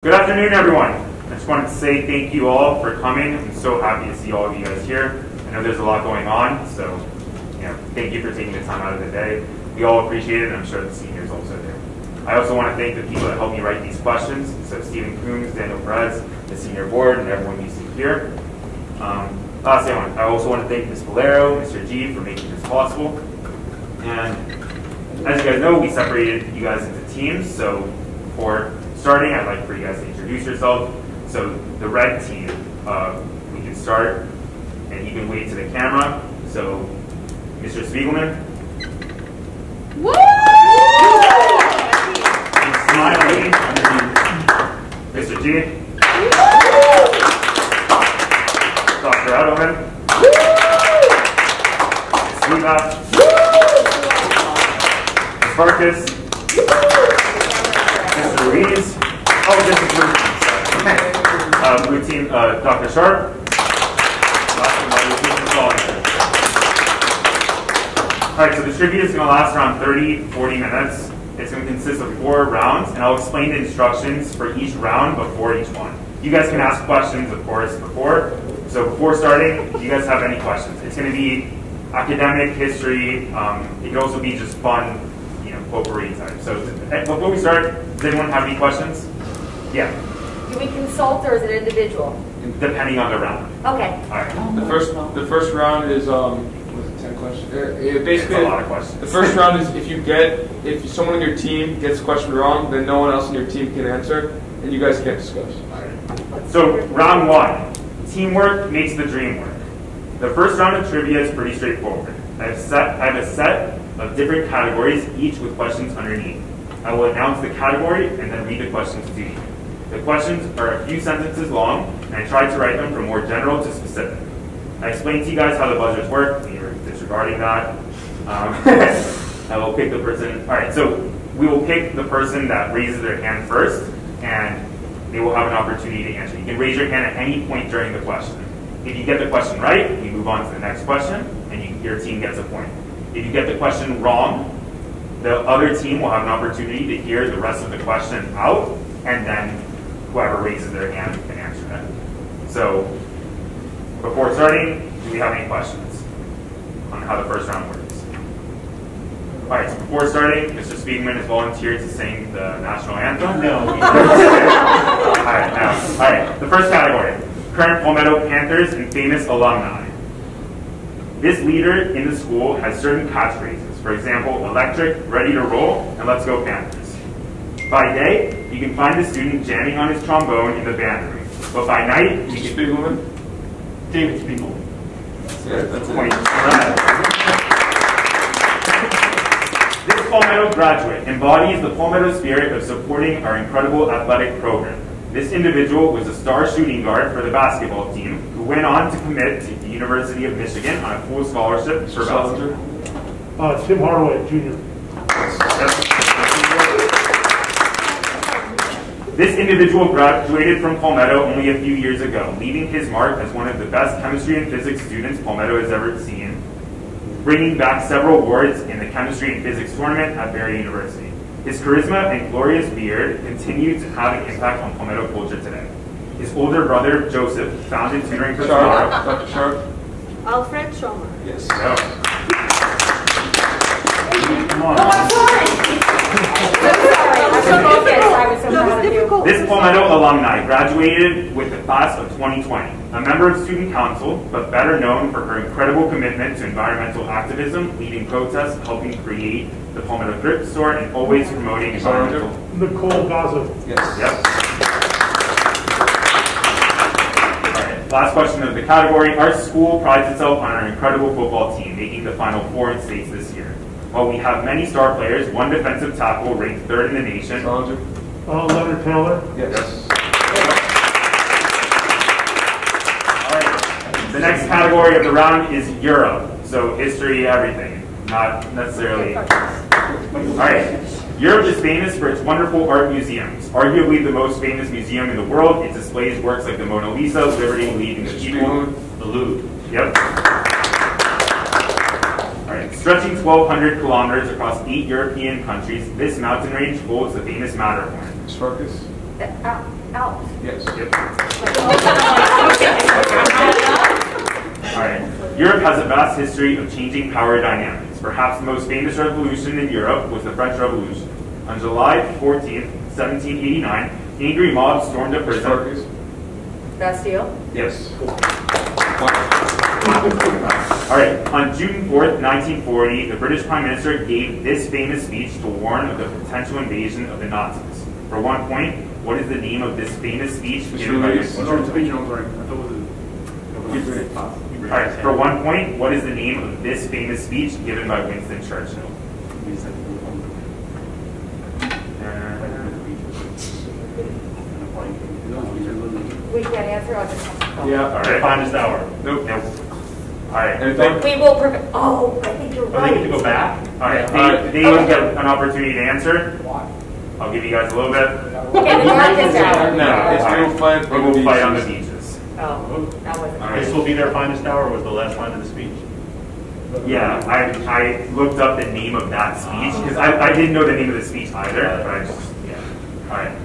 Good afternoon, everyone. I just wanted to say thank you all for coming. I'm so happy to see all of you guys here. I know there's a lot going on, so thank you for taking the time out of the day. We all appreciate it, and I'm sure the seniors also do. I also want to thank the people that helped me write these questions. So Stephen Coombs, Daniel Perez, the senior board, and everyone you see here. Lastly, I also want to thank Ms. Valero, Mr. G for making this possible. And as you guys know, we separated you guys into teams. So for starting, I'd like for you guys to introduce yourself. So the red team, we can start, and you can wave to the camera. So Mr. Spiegelman. Woo! And smiling underneath Mr. G. Dr. Edelman. Ms. Luba. Ms. Farkas. Mr. Ruiz. Oh, this is blue team. Blue team, Dr. Sharp. Alright, so the trivia is going to last around 30-40 minutes. It's going to consist of 4 rounds, and I'll explain the instructions for each round before each one. You guys can ask questions, of course, before. So before starting, do you guys have any questions? It's going to be academic, history. It could also be just fun, potpourri type. So before we start, does anyone have any questions? Yeah. Do we consult or is it individual? Depending on the round. Okay. All right. The first round is was it 10 questions? Basically, it's a lot of questions. The first round is if someone on your team gets a question wrong, then no one else on your team can answer, and you guys can't discuss. All right. So round 1, teamwork makes the dream work. The first round of trivia is pretty straightforward. I have a set of different categories, each with questions underneath. I will announce the category and then read the questions to you. The questions are a few sentences long, and I tried to write them from more general to specific. I explained to you guys how the buzzers work. We were disregarding that. I will pick the person. All right, so we will pick the person that raises their hand first, and they will have an opportunity to answer. You can raise your hand at any point during the question. If you get the question right, we move on to the next question, and your team gets a point. If you get the question wrong, the other team will have an opportunity to hear the rest of the question out, and then whoever raises their hand can answer it. So before starting, do we have any questions on how the first round works? All right, so before starting, Mr. Spiegelman has volunteered to sing the national anthem. No. All right, the first category, current Palmetto Panthers and famous alumni. This leader in the school has certain catchphrases. For example, electric, ready to roll, and let's go Panthers. By day, you can find the student jamming on his trombone in the band room. But by night, you can... Spiegelman? David Spiegelman. Yeah, that's point. This Palmetto graduate embodies the Palmetto spirit of supporting our incredible athletic program. This individual was a star shooting guard for the basketball team, who went on to commit to the University of Michigan on a full scholarship for basketball. Tim Harwood Jr. This individual graduated from Palmetto only a few years ago, leaving his mark as one of the best chemistry and physics students Palmetto has ever seen, bringing back several awards in the chemistry and physics tournament at Barry University. His charisma and glorious beard continue to have an impact on Palmetto culture today. His older brother, Joseph, founded tutoring for Dr. Sharp? Alfred Schomer. Yes. No. Come on. Oh, I'm sorry. I'm so focused. I was so proud of you. This Palmetto alumni graduated with the class of 2020, a member of student council, but better known for her incredible commitment to environmental activism, leading protests, helping create the Palmetto Thrift Store, and always promoting environmental... Nicole Gaza. Yes. Yep. All right, last question of the category. Our school prides itself on our incredible football team, making the Final Four in states this year. While we have many star players, one defensive tackle ranked 3rd in the nation. Leonard Taylor. Yes. All right. The next category of the round is Europe. So history, everything. Not necessarily. All right. Europe is famous for its wonderful art museums. Arguably the most famous museum in the world. It displays works like the Mona Lisa, Liberty, Leading the People, the Louvre. Yep. All right. Stretching 1,200 kilometers across 8 European countries, this mountain range holds the famous Matterhorn. Farkas? Out. Yes. Yep. All right. Europe has a vast history of changing power dynamics. Perhaps the most famous revolution in Europe was the French Revolution. On July 14th, 1789, angry mobs stormed a prison. Bastille. Yes. All right. On June 4th, 1940, the British Prime Minister gave this famous speech to warn of the potential invasion of the Nazis. For 1 point, what is the name of this famous speech given by Winston Churchill? All right. For 1 point, what is the name of this famous speech given by Winston Churchill? We can't answer on this. Yeah. All right. Finest hour. Nope. Nope. All right. Anything? We will prevent. Oh, I think you're Oh, they right. get to go back? All right. They will get an opportunity to answer. I'll give you guys a little bit. Okay, the darkest hour. No, it's All right. real fun. We will fight on the beaches. Oh, that wasn't. All right. This will be their finest hour was the last line of the speech. Yeah, I looked up the name of that speech because I didn't know the name of the speech either. But I just, yeah. All right.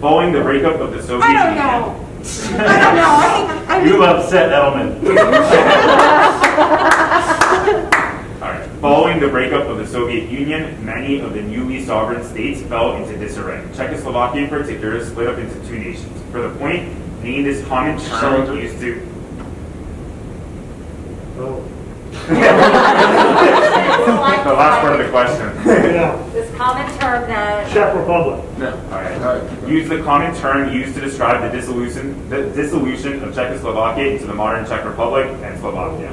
Following the breakup of the Soviet I don't Union. know. I don't know. I You upset Edelman. All right. Following the breakup of the Soviet Union, many of the newly sovereign states fell into disarray. Czechoslovakia in particular split up into two nations. For the point, name this common term used to. Oh, The last part of the question. yeah. This common term that. Czech Republic. No. All right. Use the common term used to describe the dissolution of Czechoslovakia into the modern Czech Republic and Slovakia.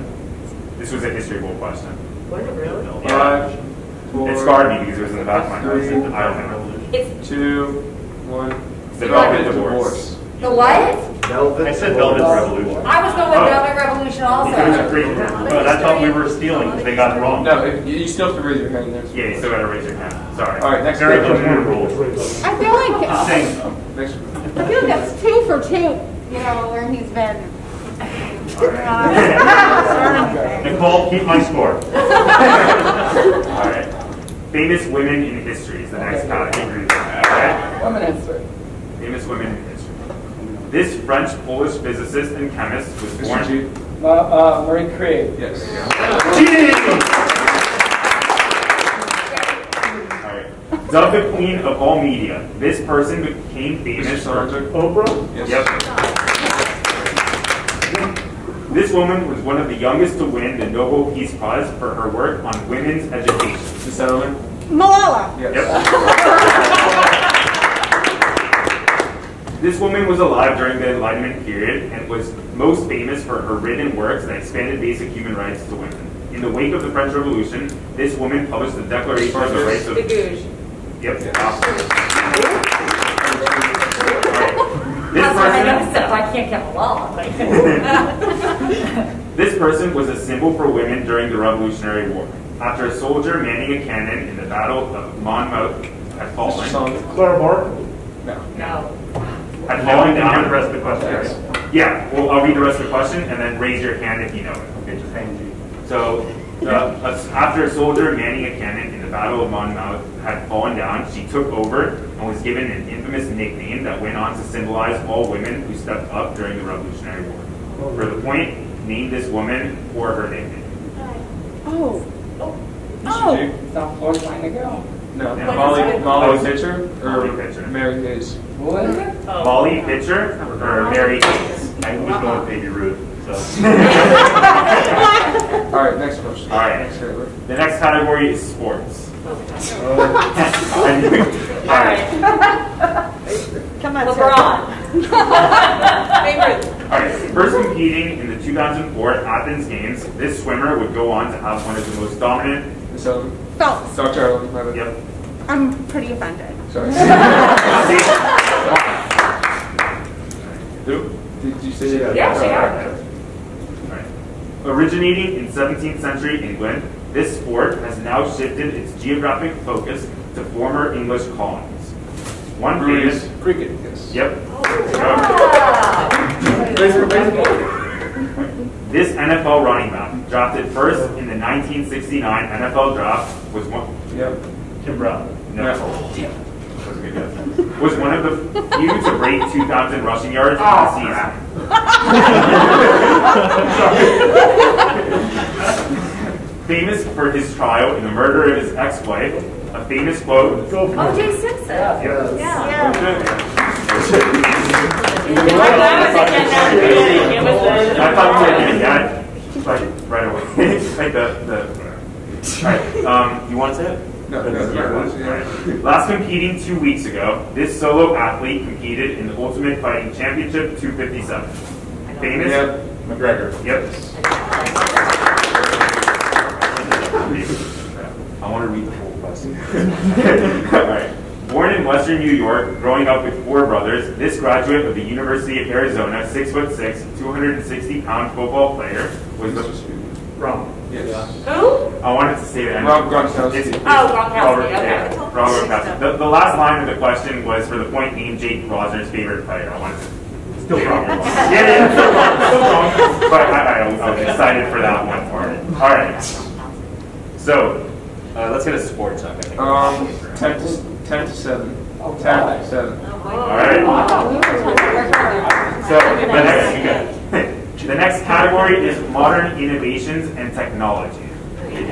This was a history bowl question. Was it really? Yeah. 5, 4, It scarred me because it was in the back of my mind. 3, I don't know. It's 2, 1. Velvet divorce. the what? I said Velvet Revolution. I was going with Velvet Revolution also. But I thought we were stealing because they got it wrong. No, you still have to raise your hand there. Yeah, you still gotta raise your hand. Sorry. All right, next Very question. good rules. I feel like Next. that's 2 for 2. You know where he's been. Nicole, keep my score. All right. Famous women in history is the next category. Okay? Famous women in history. This French-Polish physicist and chemist was born. Mr. G. Marie Curie. Yes. All right. Dubbed the queen of all media, this person became famous for. Oprah? Yes. Yep. This woman was one of the youngest to win the Nobel Peace Prize for her work on women's education. The settlement. Malala. Yes. Yep. This woman was alive during the Enlightenment period and was most famous for her written works that expanded basic human rights to women. In the wake of the French Revolution, this woman published the Declaration of the Rights of... The Gouge. Yep. That's what I know stuff. I can't get along. This person was a symbol for women during the Revolutionary War. After a soldier manning a cannon in the Battle of Monmouth had fallen... Clara Barton? No. No. Had Now fallen we can hear the down. rest of the question. Yes. Yeah, well, I'll read the rest of the question and then raise your hand if you know it. Okay, just hang G. So, after a soldier manning a cannon in the Battle of Monmouth had fallen down, she took over and was given an infamous nickname that went on to symbolize all women who stepped up during the Revolutionary War. For the point, name this woman or her nickname. Oh. Mr. G. South Florida trying to go. No. No. Molly Pitcher or Molly Pitcher. Mary Hayes. What is it? Molly Pitcher or Mary Hayes? I was going with Baby Ruth. So. All right, next question. All right. Next category. The next category is sports. All right. Come on, LeBron. Favorite. All right. First competing in the 2004 Athens Games, this swimmer would go on to have one of the most dominant... The settlement. Phelps. Dr. Arlen, my bad. Yep. I'm pretty offended. Sorry. Who? Did you say that? Yeah, she are. Right. Originating in 17th century England, this sport has now shifted its geographic focus to former English colonies. One famous... Cricket, yes. Yep. Ah. This NFL running back, drafted first in the 1969 NFL draft, was one... Yep. Tim Brown. No. was a good guess. Was one of the few to break 2,000 rushing yards in the season. Famous for his trial in the murder of his ex-wife, a famous quote. O.J. Simpson. Yes. Yeah. I thought you were going to get like right away. Like the Alright, you want to say it? No. Right. Last competing 2 weeks ago, this solo athlete competed in the Ultimate Fighting Championship 257. Famous? Yep. McGregor. Yep. I want to read the whole question. Alright. Born in Western New York, growing up with 4 brothers, this graduate of the University of Arizona, 6'6", 260-pound football player, was the Wrong. Yes. Who? I wanted to say that. Rob Gronkowski. Gronkowski, okay. Robert Gronkowski. The last line of the question was for the point name Jake Rosner's favorite player. I wanted to. Still wrong. Yeah, still wrong. But I was excited for that one part. All right. So, let's get a sports up. 10 to 7. 10 to 7. All right. So the next category is modern innovations and technology.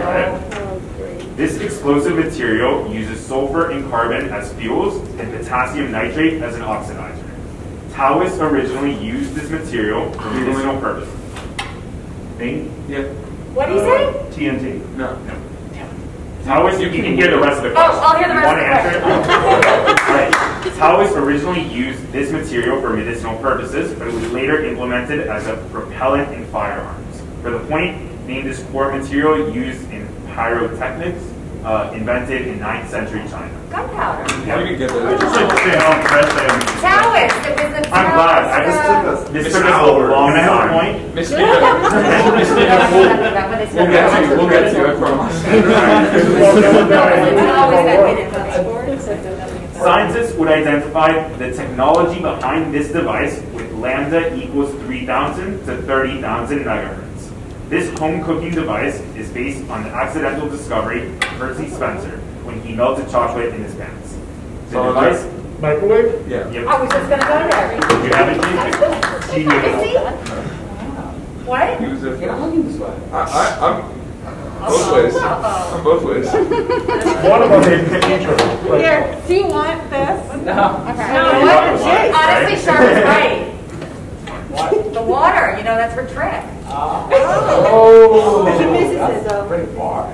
All right. This explosive material uses sulfur and carbon as fuels and potassium nitrate as an oxidizer. Taoists originally used this material for medicinal purposes. Thing? Yeah. What do you say? TNT. No. Taoists, you can hear the rest of the question. I'll hear the rest of the question. Right. Taoists originally used this material for medicinal purposes, but it was later implemented as a propellant in firearms. For the point, named this core material used in pyrotechnics, invented in 9th century China. Gunpowder. How did you get I that? just like to say how impressed I am. Taoist. It was the I'm glad. I just took this took us a long Can I have a time. point? Miss Nina, we'll get to you, I promise. Scientists would identify the technology behind this device with lambda equals 3,000 to 30,000 megahertz. This home cooking device is based on the accidental discovery of Percy Spencer when he melted chocolate in his pants. The device. Microwave? Yeah. Yep. I was just going to go there. You have it, Keith? What? He was a, Get on this way. I'm both ways. I'm both ways. One of them is teacher. Here, do you want this? No. Okay. No, You what? want the water, Honestly, right? Sharp is right. The water, that's for trick. Oh. Businesses, That's pretty far.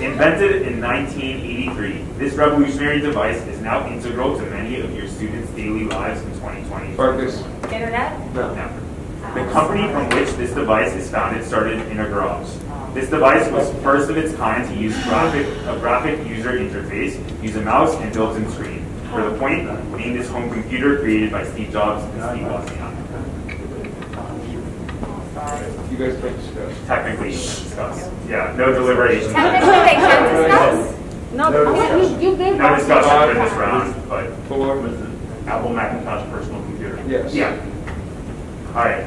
Invented in 1983, this revolutionary device is now integral to many of your students' daily lives in 2020. Marcus. Internet? No. Now, the company from which this device is founded started in a garage. This device was first of its kind to use a graphic user interface, use a mouse and built-in screen. For the point, named this home computer created by Steve Jobs and Steve Wozniak. You guys can't discuss. Technically, discuss. Yeah, no deliberation. Technically, they can discuss. No, you gave No discussion for this round, but 4. Was it Apple Macintosh personal computer? Yes. yeah. All right.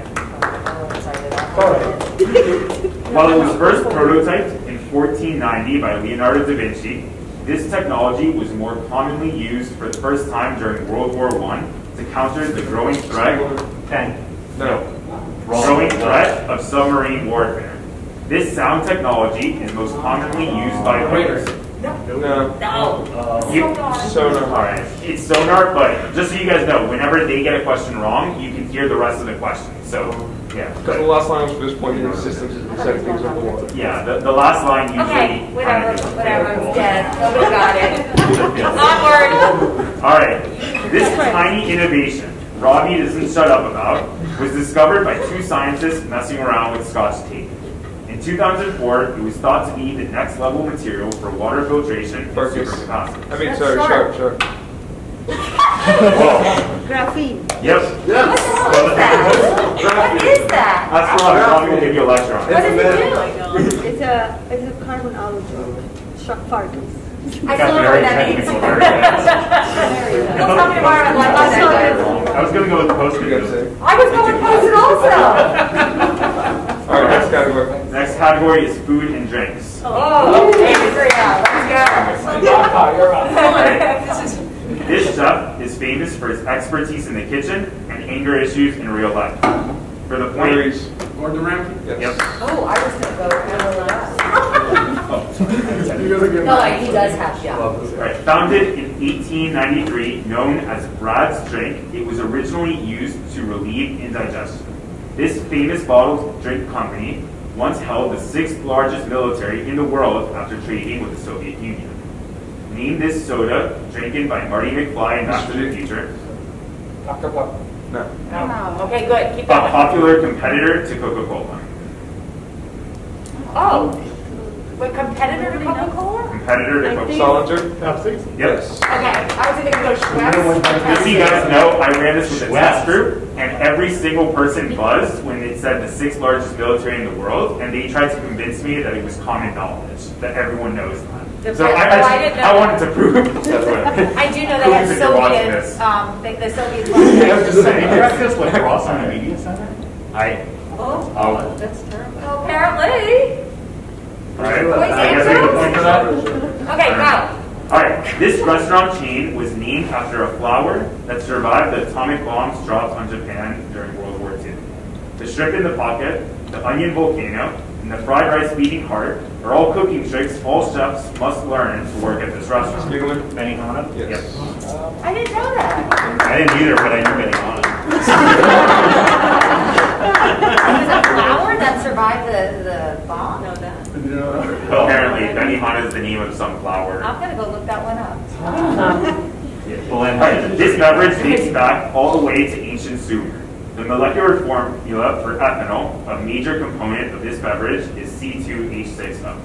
While it was first prototyped in 1490 by Leonardo da Vinci, this technology was more commonly used for the first time during World War I to counter the growing threat. No. Growing threat of submarine warfare. This sound technology is most commonly used by players. No. No. Sonar. All right, it's sonar, but just so you guys know, whenever they get a question wrong, you can hear the rest of the question. So, yeah. Because the last line was for this point in the systems to set things on the water. Yeah, the last line usually. Okay, whatever, it's dead. Nobody got it. Onward. All right, this tiny innovation Robbie doesn't shut up about was discovered by 2 scientists messing around with Scotch tape. In 2004, it was thought to be the next level material for water filtration and Marcus. supercapacitors. I mean, That's sorry, sharp. sharp. graphene. Yep, What is that? that's Robbie. Robbie will give you a lecture on What it. does it do? It's a carbon alloy shock particles. I still don't know what that means. Technical, very advanced. Don't tell me tomorrow I'm like, oh, that. I was going to go with What post-it you gotta say? I was going post-it also. All right, next category. Next category is food and drinks. Oh, Andrea, let's go. You're right. This chef is famous for his expertise in the kitchen and anger issues in real life. For the point, Gordon Ramsay? Yes. Yep. Oh, I was going to go MLS. No, he does have chef. Right. Founded in 1893, known as Brad's Drink, it was originally used to relieve indigestion. This famous bottled drink company once held the 6th largest military in the world after trading with the Soviet Union. Name this soda, drinking by Marty McFly in Back to the Future. No. Oh, okay, good. Keep A going. popular competitor to Coca-Cola. Oh, what, competitor to Coca-Cola? Competitor to Coca-Cola. Solinger? Pepsi? Yep. Okay, I was either going to go Schweppes. Just so you guys know, I ran this with a test group, and every single person buzzed when it said the 6th largest military in the world, and they tried to convince me that it was common knowledge, that everyone knows that. So I didn't know I wanted to prove that's what I do know they had If you're watching Soviet, this. the Soviet. I was just saying, practice lacrosse on a media center? Oh, that's terrible. Apparently. Alright, Wait, I guess I get the point for that. Okay, go. Alright, this restaurant chain was named after a flower that survived the atomic bombs dropped on Japan during World War II. The shrimp in the pocket, the onion volcano, and the fried rice beating heart are all cooking tricks all chefs must learn to work at this restaurant. Spiegelman? Benihana? Yes. I didn't know that. I didn't either, but I knew Benihana. Was it a flower that survived the bomb? No, that. Apparently, Benihana is the name of some flower. I'm going to go look that one up. Alright, this beverage dates back all the way to ancient Sumer. The molecular formula for ethanol, a major component of this beverage, is C2H6O.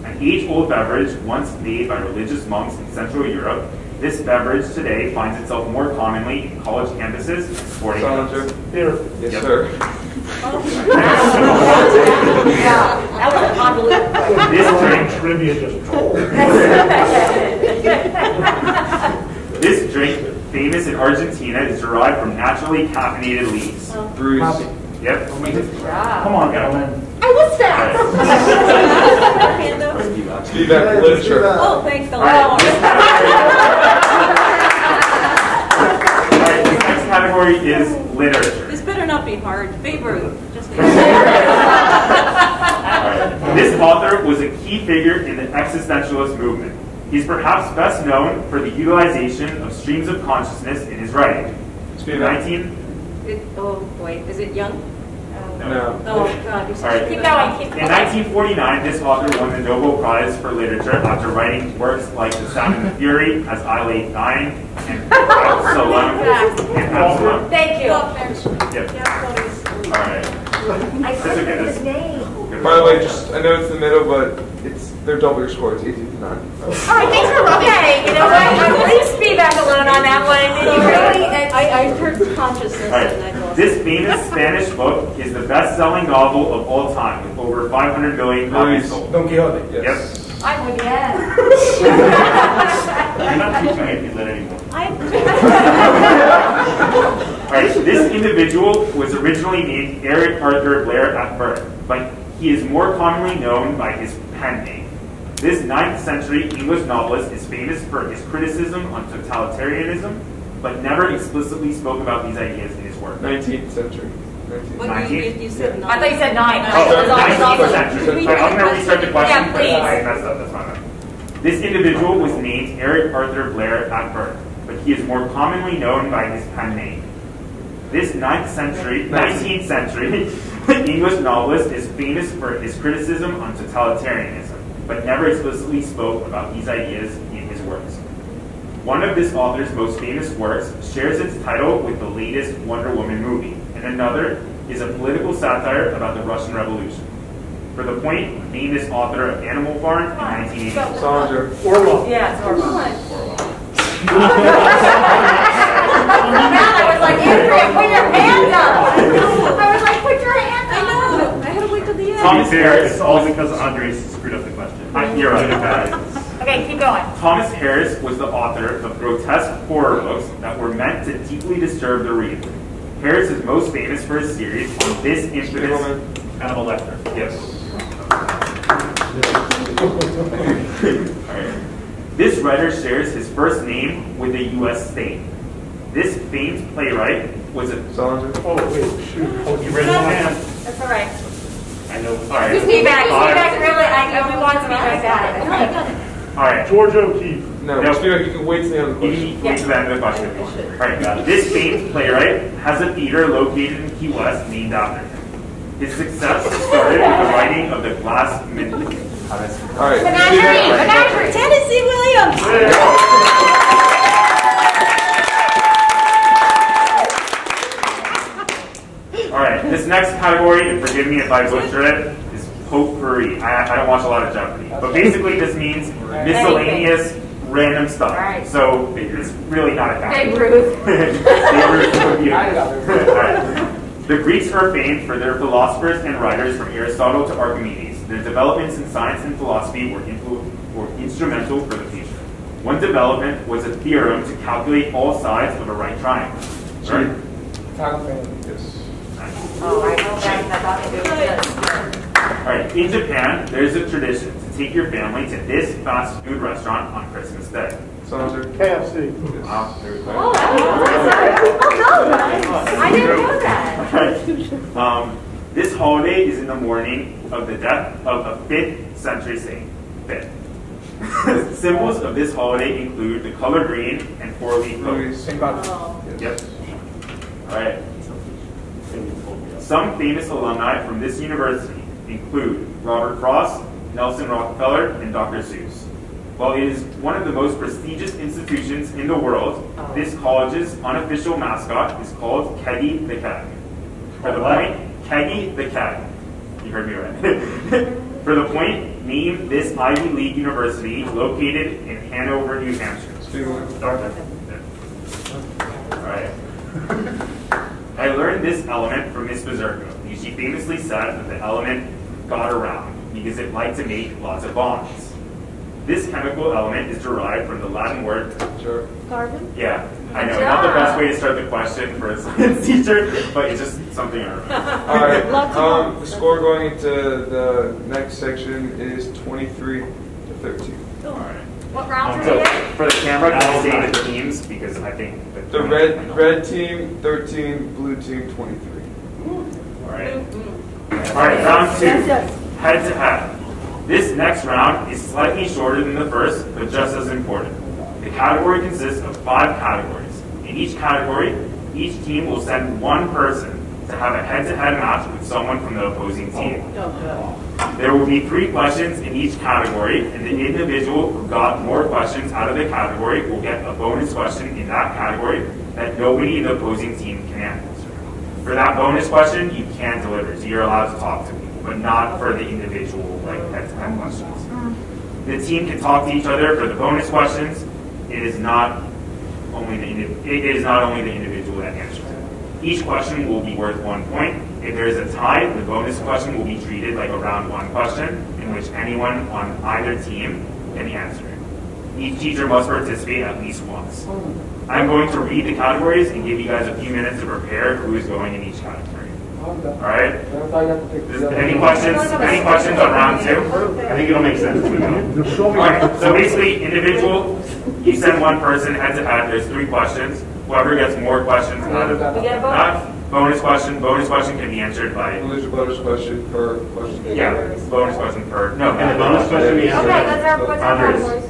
An age-old beverage once made by religious monks in Central Europe, this beverage today finds itself more commonly in college campuses and sporting Solinger? events. Here. Yes, Yep. sir. Yeah, that was convoluted. This drink Trivia just trolled. This drink, famous in Argentina, is derived from naturally caffeinated leaves. Bruce. Yep. Come on, gentlemen. I was fast. Feedback literature. Oh, thanks a All right. lot. All right, the next category is literature. This better not be hard. Favor. Just All right. This author was a key figure in the existentialist movement. He's perhaps best known for the utilization of streams of consciousness in his writing. oh boy, is it Young? No. Oh God, you're All right. Keep going. Keep In going. 1949, this author won the Nobel Prize for Literature after writing works like The Sound and the Fury, As I Lay Dying, and Absalom. Thank you. Yep. All right. I couldn't his name. By the way, just I know it's the middle, but they're double your score. It's 18 to 9. All right, thanks for rubbing. Okay, you know what? Leave Spivak alone on that one. Did you really? I heard consciousness All and I right. lost. This famous Spanish book is the best-selling novel of all time, with over 500 million copies sold. Don Quixote. Yes. Yep. I'm again. You're not teaching AP Lit anymore. All right. This individual was originally named Eric Arthur Blair at birth, but he is more commonly known by his pen name. This 9th century English novelist is famous for his criticism on totalitarianism, but never explicitly spoke about these ideas in his work. 19th century. 19th. What you said 9. I thought you said 9. Oh, 19th century. I'm going to restart the question. Yeah, please. I messed up. That's fine. This individual was named Eric Arthur Blair at birth, but he is more commonly known by his pen name. This 19th century English novelist is famous for his criticism on totalitarianism, but never explicitly spoke about these ideas in his works. One of this author's most famous works shares its title with the latest Wonder Woman movie, and another is a political satire about the Russian Revolution. For the point, name this author of Animal Farm in 1980. Solinger. Orwell. Yeah, it's Orwell. I I was like, Andrea, put your hand up. I was like, put your hand up. know. I had to wait till the end. Thomas Harris. It's all because Andres screwed up the question. You're right. Okay, keep going. Thomas Harris was the author of grotesque horror books that were meant to deeply disturb the reader. Harris is most famous for his series on this infamous... Hannibal Lecter. Yes. Alright. This writer shares his first name with a U.S. state. This famed playwright was a... Salinger. Oh, wait, shoot. Oh, you raised your hand. That's all right. I know. All right. Feedback really, we want feedback back. All right. George O'Keefe. No, you can wait till the end of the You question. can wait till the end of the question. All right. This famed playwright has a theater located in Key West named after him. His success started with the writing of the Glass Minute. All right. Menagerie. Tennessee Williams. All right, this next category, and forgive me if I butcher it, is potpourri. I don't watch a lot of Jeopardy, but basically this means miscellaneous random stuff. Right. So it's really not a category. Babe Ruth. Babe Ruth would be- I got it. All right. The Greeks are famed for their philosophers and writers from Aristotle to Archimedes. Their developments in science and philosophy were instrumental for the future. One development was a theorem to calculate all sides of a right triangle. Right? Yes. Oh, I know that has nothing to do with this. All right, in Japan, there's a tradition to take your family to this fast food restaurant on Christmas Day. Salinger. KFC. Wow, there we go. Oh, I didn't know that. This holiday is in the morning of the death of a 5th century saint. 5th. Symbols of this holiday include the color green and 4-leaf clover. St. Oh. Yep. All right. Some famous alumni from this university include Robert Frost, Nelson Rockefeller, and Dr. Seuss. While it is one of the most prestigious institutions in the world, this college's unofficial mascot is called Keggy the Cat. For the point, Keggy the Cat. You heard me right. For the point, name this Ivy League university located in Hanover, New Hampshire. All right. I learned this element from Miss Berserko. She famously said that the element got around because it liked to make lots of bonds. This chemical element is derived from the Latin word... Sure. Carbon? Yeah, I know. Not the best way to start the question for a science teacher, but it's just something I remember. All right. The score going into the next section is 23 to 13. All right. What round So are we in? for the camera, can you say the teams because I think that The red team 13, blue team 23. All right. All right. Round 2. Head to head. This next round is slightly shorter than the first, but just as important. The category consists of 5 categories. In each category, each team will send one person to have a head-to-head match with someone from the opposing team. There will be 3 questions in each category, and the individual who got more questions out of the category will get a bonus question in that category that nobody in the opposing team can answer. For that bonus question, you can deliver, so you're allowed to talk to people, but not for the individual head-to-head questions. The team can talk to each other for the bonus questions. It is not only the individual that answers it. Each question will be worth 1 point. If there is a tie, the bonus question will be treated like a round 1 question in which anyone on either team can answer it. Each teacher must participate at least once. I'm going to read the categories and give you guys a few minutes to prepare who is going in each category. All right? Any questions? Any questions on round 2? I think it'll make sense. All right. So basically, individual, you send one person head to head. There's 3 questions. Whoever gets more questions out of We get a that bonus question can be answered by There's a bonus question per question. bonus question per And the bonus question we Okay, answer. what's our categories?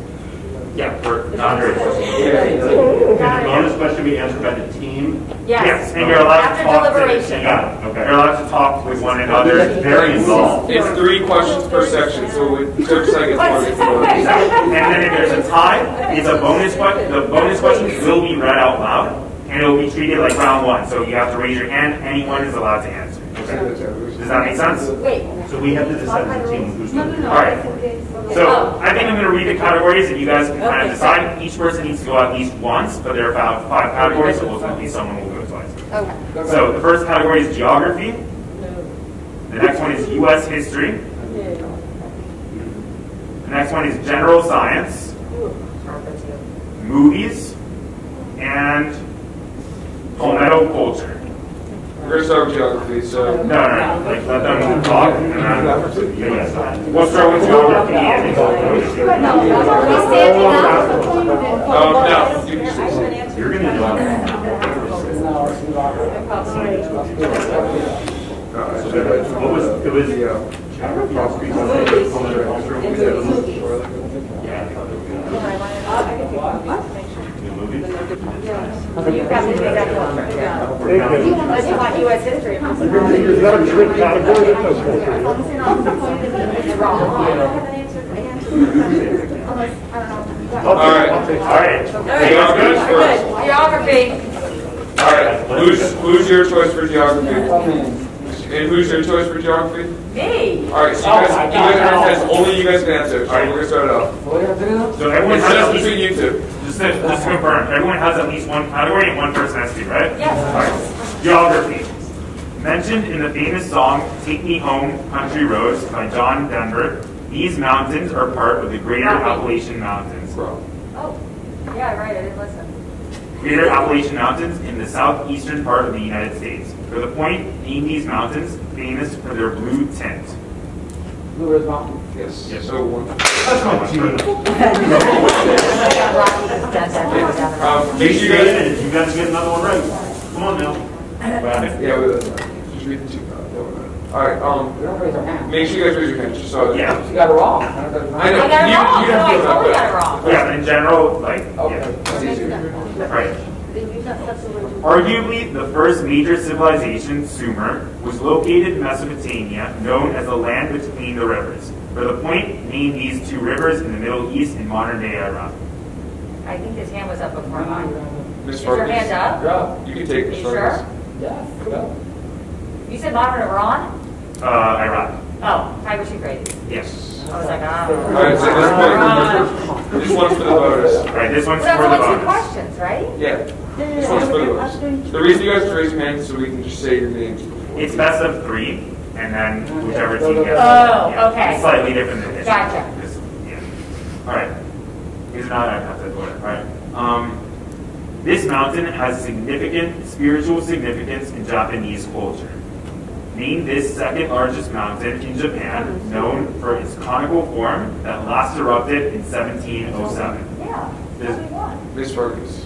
per 100. And the bonus question be answered by the team. Yes, and you're allowed to After talk deliberation. You're allowed to talk with one another. It's very involved. It's 3 questions per section, so it looks like it's more than 4. And then if there's a tie, it's a bonus question. The bonus question will be read out loud, and it will be treated like round 1. So you have to raise your hand. Anyone is allowed to answer. Okay. Does that make sense? Wait. So we have to decide as a team who's going to. All right. So I think I'm going to read the categories, and you guys can kind of decide. Each person needs to go at least once, but there are about 5 categories, so ultimately someone will go twice. Okay. So the first category is geography. The next one is U.S. history. The next one is general science, movies, and Palmetto culture. We're going to start with geography, so... No. Like, let them talk, and then we'll start with geography, and then Are we standing up? No, you can just... you're going to do what was it? Was You've got to do that one. Unless you want U.S. history. Is that a trick category? That's okay. It's wrong. All right. Geography first. Geography. All right. Who's your choice for geography? And who's your choice for geography? Me. All right, so you guys are going to answer. Only you guys can answer. All right, we're going to start it off. so everyone It's has just at least, between you two. just to confirm, everyone has at least one category and one person has to, right? Yes. All right. Geography. Mentioned in the famous song "Take Me Home, Country Roads" by John Denver, these mountains are part of the Greater Appalachian Mountains. Oh, yeah, right. I didn't listen. Greater Appalachian Mountains in the southeastern part of the United States. For the point, name these mountains famous for their blue tint. Blue Ridge Mountain. Yes. Yes. So one. That's not much. Make sure you guys. You guys get another one right. Come on now. Yeah, just read the two. All right. We don't raise our hand. Make sure you guys raise your hands. Just so. Yeah. You got it wrong. I know. I got it wrong. You No, have I to totally feel got it wrong. Yeah, but in general, like, Okay. yeah. That's easier. Right. Arguably, the first major civilization, Sumer, was located in Mesopotamia, known as the land between the rivers. For the point, name these two rivers in the Middle East in modern-day Iraq. I think his hand was up before mine. Miss Is your Farkas. hand up? Yeah. You can take You Miss sure? Farkas. Yeah. Go. You said modern Iran? Iraq. Oh, tiger shoe crazy. Yes. I was like, All ah. right, so this one's for the voters. Right, this one's But for the that's only two bonus. questions, right? Yeah. This one's for the voters. The reason you guys raise your hands is so we can just say your names before. It's best of three, and then whichever team gets it. Oh, Yeah, okay. It's slightly different than this. Gotcha. All right. Here's another Untitled order. All right. This mountain has significant spiritual significance in Japanese culture. Name this second largest mountain in Japan, known for its conical form that last erupted in 1707. Yeah. This- Only one. Miss Farkas.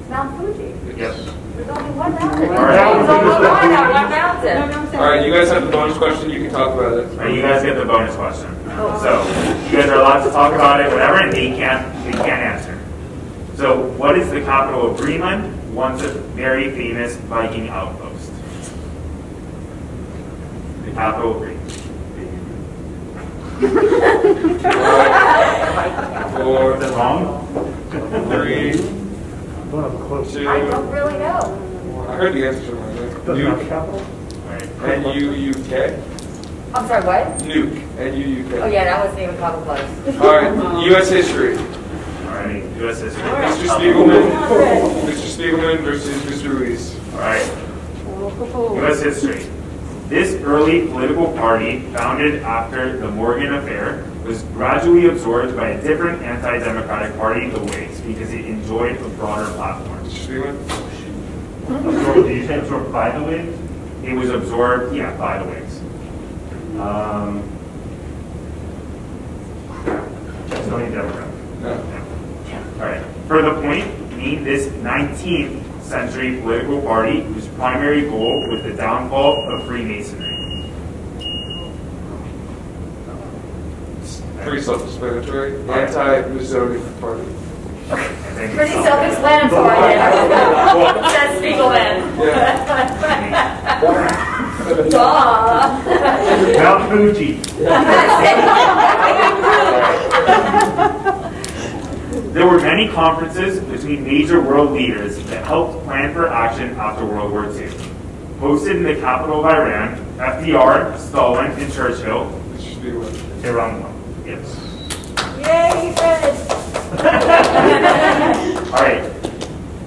Mount Fuji. Yes. There's only one mountain. All right. There's only one mountain. All right, you guys have the bonus question. You can talk about it. All right, you guys get the bonus question. So you guys are allowed to talk about it, whatever, and they can't answer. So what is the capital of Greenland? Once a very famous Viking outpost. The capital of Greenland. 4, Is that wrong? 3, Don't have a close. 2. I don't really know. I heard the answer somewhere. Doesn't have a Nuke. capital? All right. N-U-U-K. I'm sorry, what? Nuke. N-U-U-K. Oh yeah, that wasn't even probably close. All right, U.S. history. All right. U.S. history. Mr. Spiegelman versus Mr. Ruiz. All right. U.S. history. This early political party, founded after the Morgan Affair, was gradually absorbed by a different anti-democratic party, the Whigs, because it enjoyed a broader platform. Mr. Spiegelman? Absorbed, did you say absorbed by the wind? It was absorbed, yeah, by the Whigs. Tony Democrat. No. All right. For the point, name this 19th century political party whose primary goal was the downfall of Freemasonry. Pretty self-explanatory. Anti-Masonic party. Pretty self-explanatory. Says Spiegelman. Duh. Mount Fuji. There were many conferences between major world leaders that helped plan for action after World War II. Hosted in the capital of Iran, FDR, Stalin, and Churchill. Mr. Spiegelman. Iran won. Yes. Yay, Fred. All right.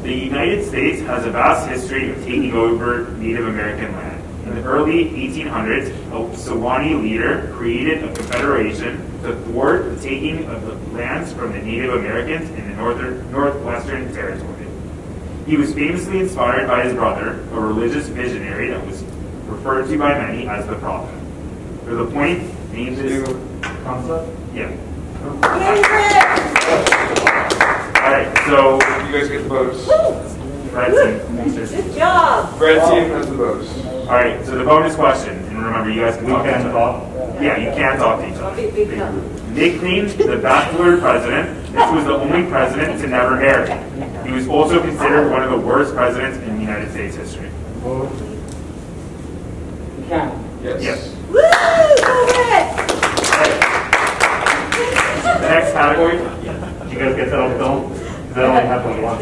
The United States has a vast history of taking over Native American land. In the early 1800s, a Sewanee leader created a confederation to thwart the taking of the lands from the Native Americans in the northwestern territory. He was famously inspired by his brother, a religious visionary that was referred to by many as the prophet. For the point, name this Concept? Yeah. All right, so You guys get the bonus. red team. Good job. Red team has the bonus. All right, so the bonus question, and remember, you guys can talk to each other. talk. Yeah, you can't talk to each other. Become. Nicknamed the Bachelor President, this was the only president to never marry. He was also considered one of the worst presidents in United States history. You can. Yes. Yes. Woo! Go red. The next category. Did you guys get that on film? Because that only happened once.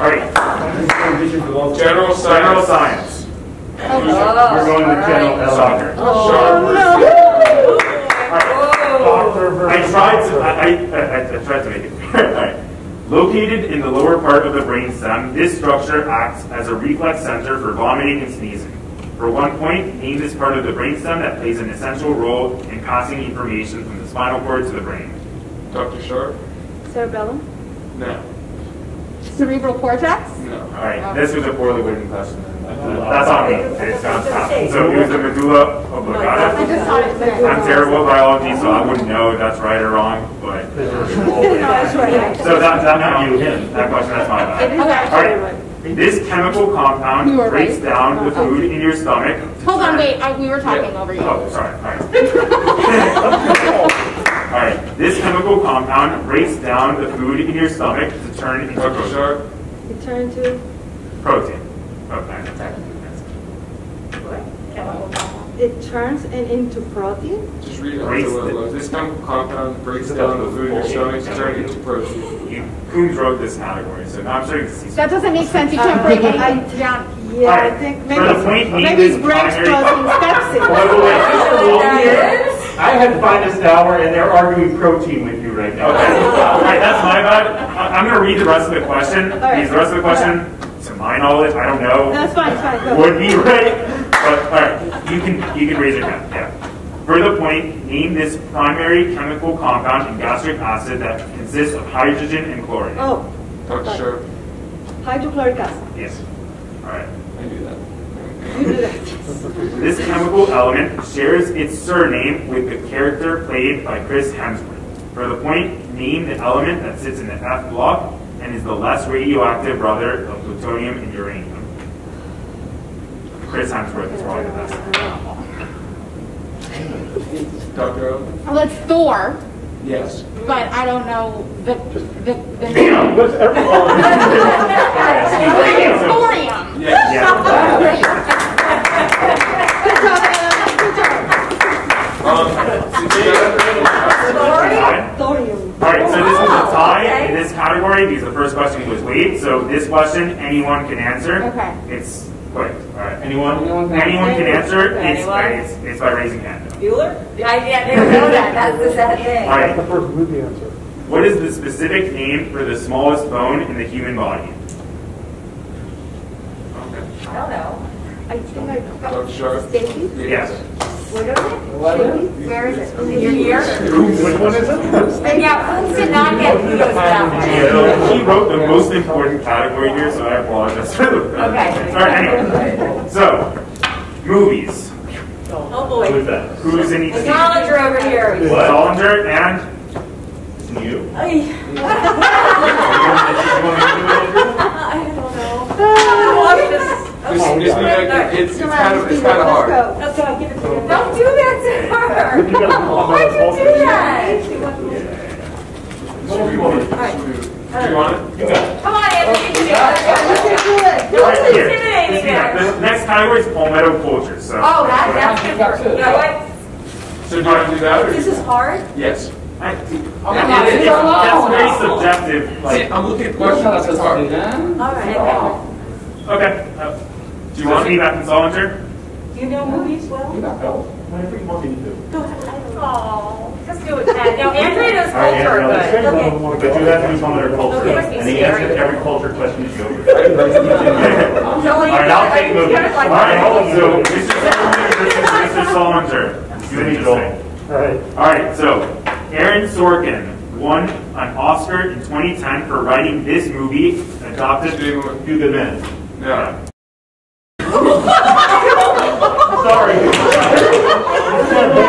All right, General science. general science. We're going with general Soccer. Sharp versus- I tried to make it fair. All right. Located in the lower part of the brainstem, this structure acts as a reflex center for vomiting and sneezing. For 1 point, name this part of the brainstem that plays an essential role in passing information from the spinal cord to the brain. Dr. Sharp? Cerebellum. No. Cerebral cortex? No. All right, this was a poorly written question. That's on me. It sounds tough. So it was the medulla oblongata. I just thought it was I'm terrible at biology, so I wouldn't know if that's right or wrong. But No, that's right. so that Not you, him. that question, that's my bad. It is All actually right. right. This chemical compound You were breaks right. down the food in your stomach. to Hold on, turn- wait, we were talking over you. Oh, sorry. All right. All right. This chemical compound breaks down the food in your stomach to turn into Dr. protein. Sharp? Return to Protein. Okay. it turns into protein. Just read it. Breaks What it the- was. This chemical compound breaks down the food in your stomach to turn it into protein. Coombs wrote this category, so now I'm sure you can see. That doesn't make sense, you can't break it down. Yeah, I Alright, think for maybe the point, name maybe this it's breaks primary- protein Pepsi. Wait, wait, wait. I had to find this hour, and they're arguing protein with you right now. Okay. All right, that's my bad. I'm going to read the rest of the question. right. Because the rest of the question, to my knowledge, I don't know, That's fine, it's fine. Go. would be right. But all right, you can raise your hand. Yeah. For the point, name this primary chemical compound in gastric acid that consists of hydrogen and chlorine. Oh, Dr. Sharp? hydrochloric acid. Yes. All right. I knew that. You do that. This chemical element shares its surname with the character played by Chris Hemsworth. For the point, name the element that sits in the F block and is the less radioactive brother of plutonium and uranium. Chris Hemsworth is probably the best. Dr. O? Well, it's Thor, Yes. but I don't know the What's everyone? thorium. Yes. Yeah. Good job, Anna. Good job. Thorium. All right, so this was a tie in this category because the first question was weight. So this question, anyone can answer. Okay. It's quick. All right. Anyone? Anyone can answer. Anyone? It's by raising hand. Bueller? I didn't know that. That's the sad thing. All That's the right. first movie answer. What is the specific name for the smallest bone in the human body? Okay. I don't know. I think I know. Dr. Sharp? Stacey? Yes. What is it? What? Where is it? In your ear? Which one is it? Yeah, Coombs did not get kudos for that one. So he wrote the most important category here, so I apologize for the. Okay. All right. Anyway. So, movies. Oh, boy. Who's that? Who's in each The team? College over here. What? Solinger and You? I don't know. It's kind of hard. Let's go. Give it to you. Don't do that to her. You got Why'd you do that? Do you want it? You got it. Come on, Anthony. You can do it. right Don't here. intimidate me there. The next category is Palmetto culture. So. Oh, that's good for you. know what? So do you want to do that? Or? This is hard. Yes. That's very subjective. See, Like, I'm looking at the question that says hard. All right. okay. Do you want me back in Solinger? Do you know movies well? Whatever you want me to do. Oh, just do it, Ted. No, Andrea knows All right, culture, Andrea, but. But you have to do Palmetto culture, Okay, must be and he scary. answered every culture question you go through. All right, I'll take movies. All right, so Mr. Solinger versus Mr. Solinger. It's gonna be interesting. All right. All right, so Aaron Sorkin won an Oscar in 2010 for writing this movie, adopted Few Good Men. Yeah. Sorry.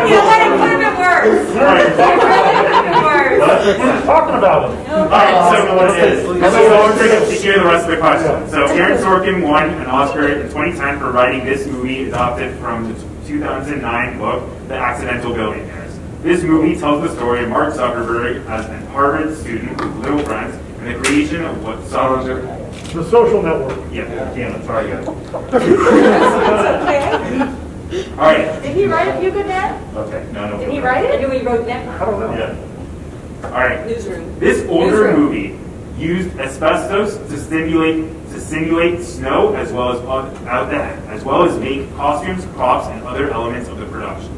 Yeah, that could have been worse. Alright. That could have been worse. We're talking about it. Alright, so what it is. So to hear the rest of the question. So Aaron Sorkin won an Oscar in 2010 for writing this movie adopted from the 2009 book, The Accidental Billionaires. This movie tells the story of Mark Zuckerberg as a Harvard student with little friends and the creation of what Salinger. The Social Network. Yeah, damn it, sorry guys. Okay. Alright. Did he write A Few Good Men? Okay, no. Did he write it? I knew he wrote that. I don't know. Yeah. Alright. Newsroom. This older movie used asbestos to simulate snow as well as make costumes, props, and other elements of the production.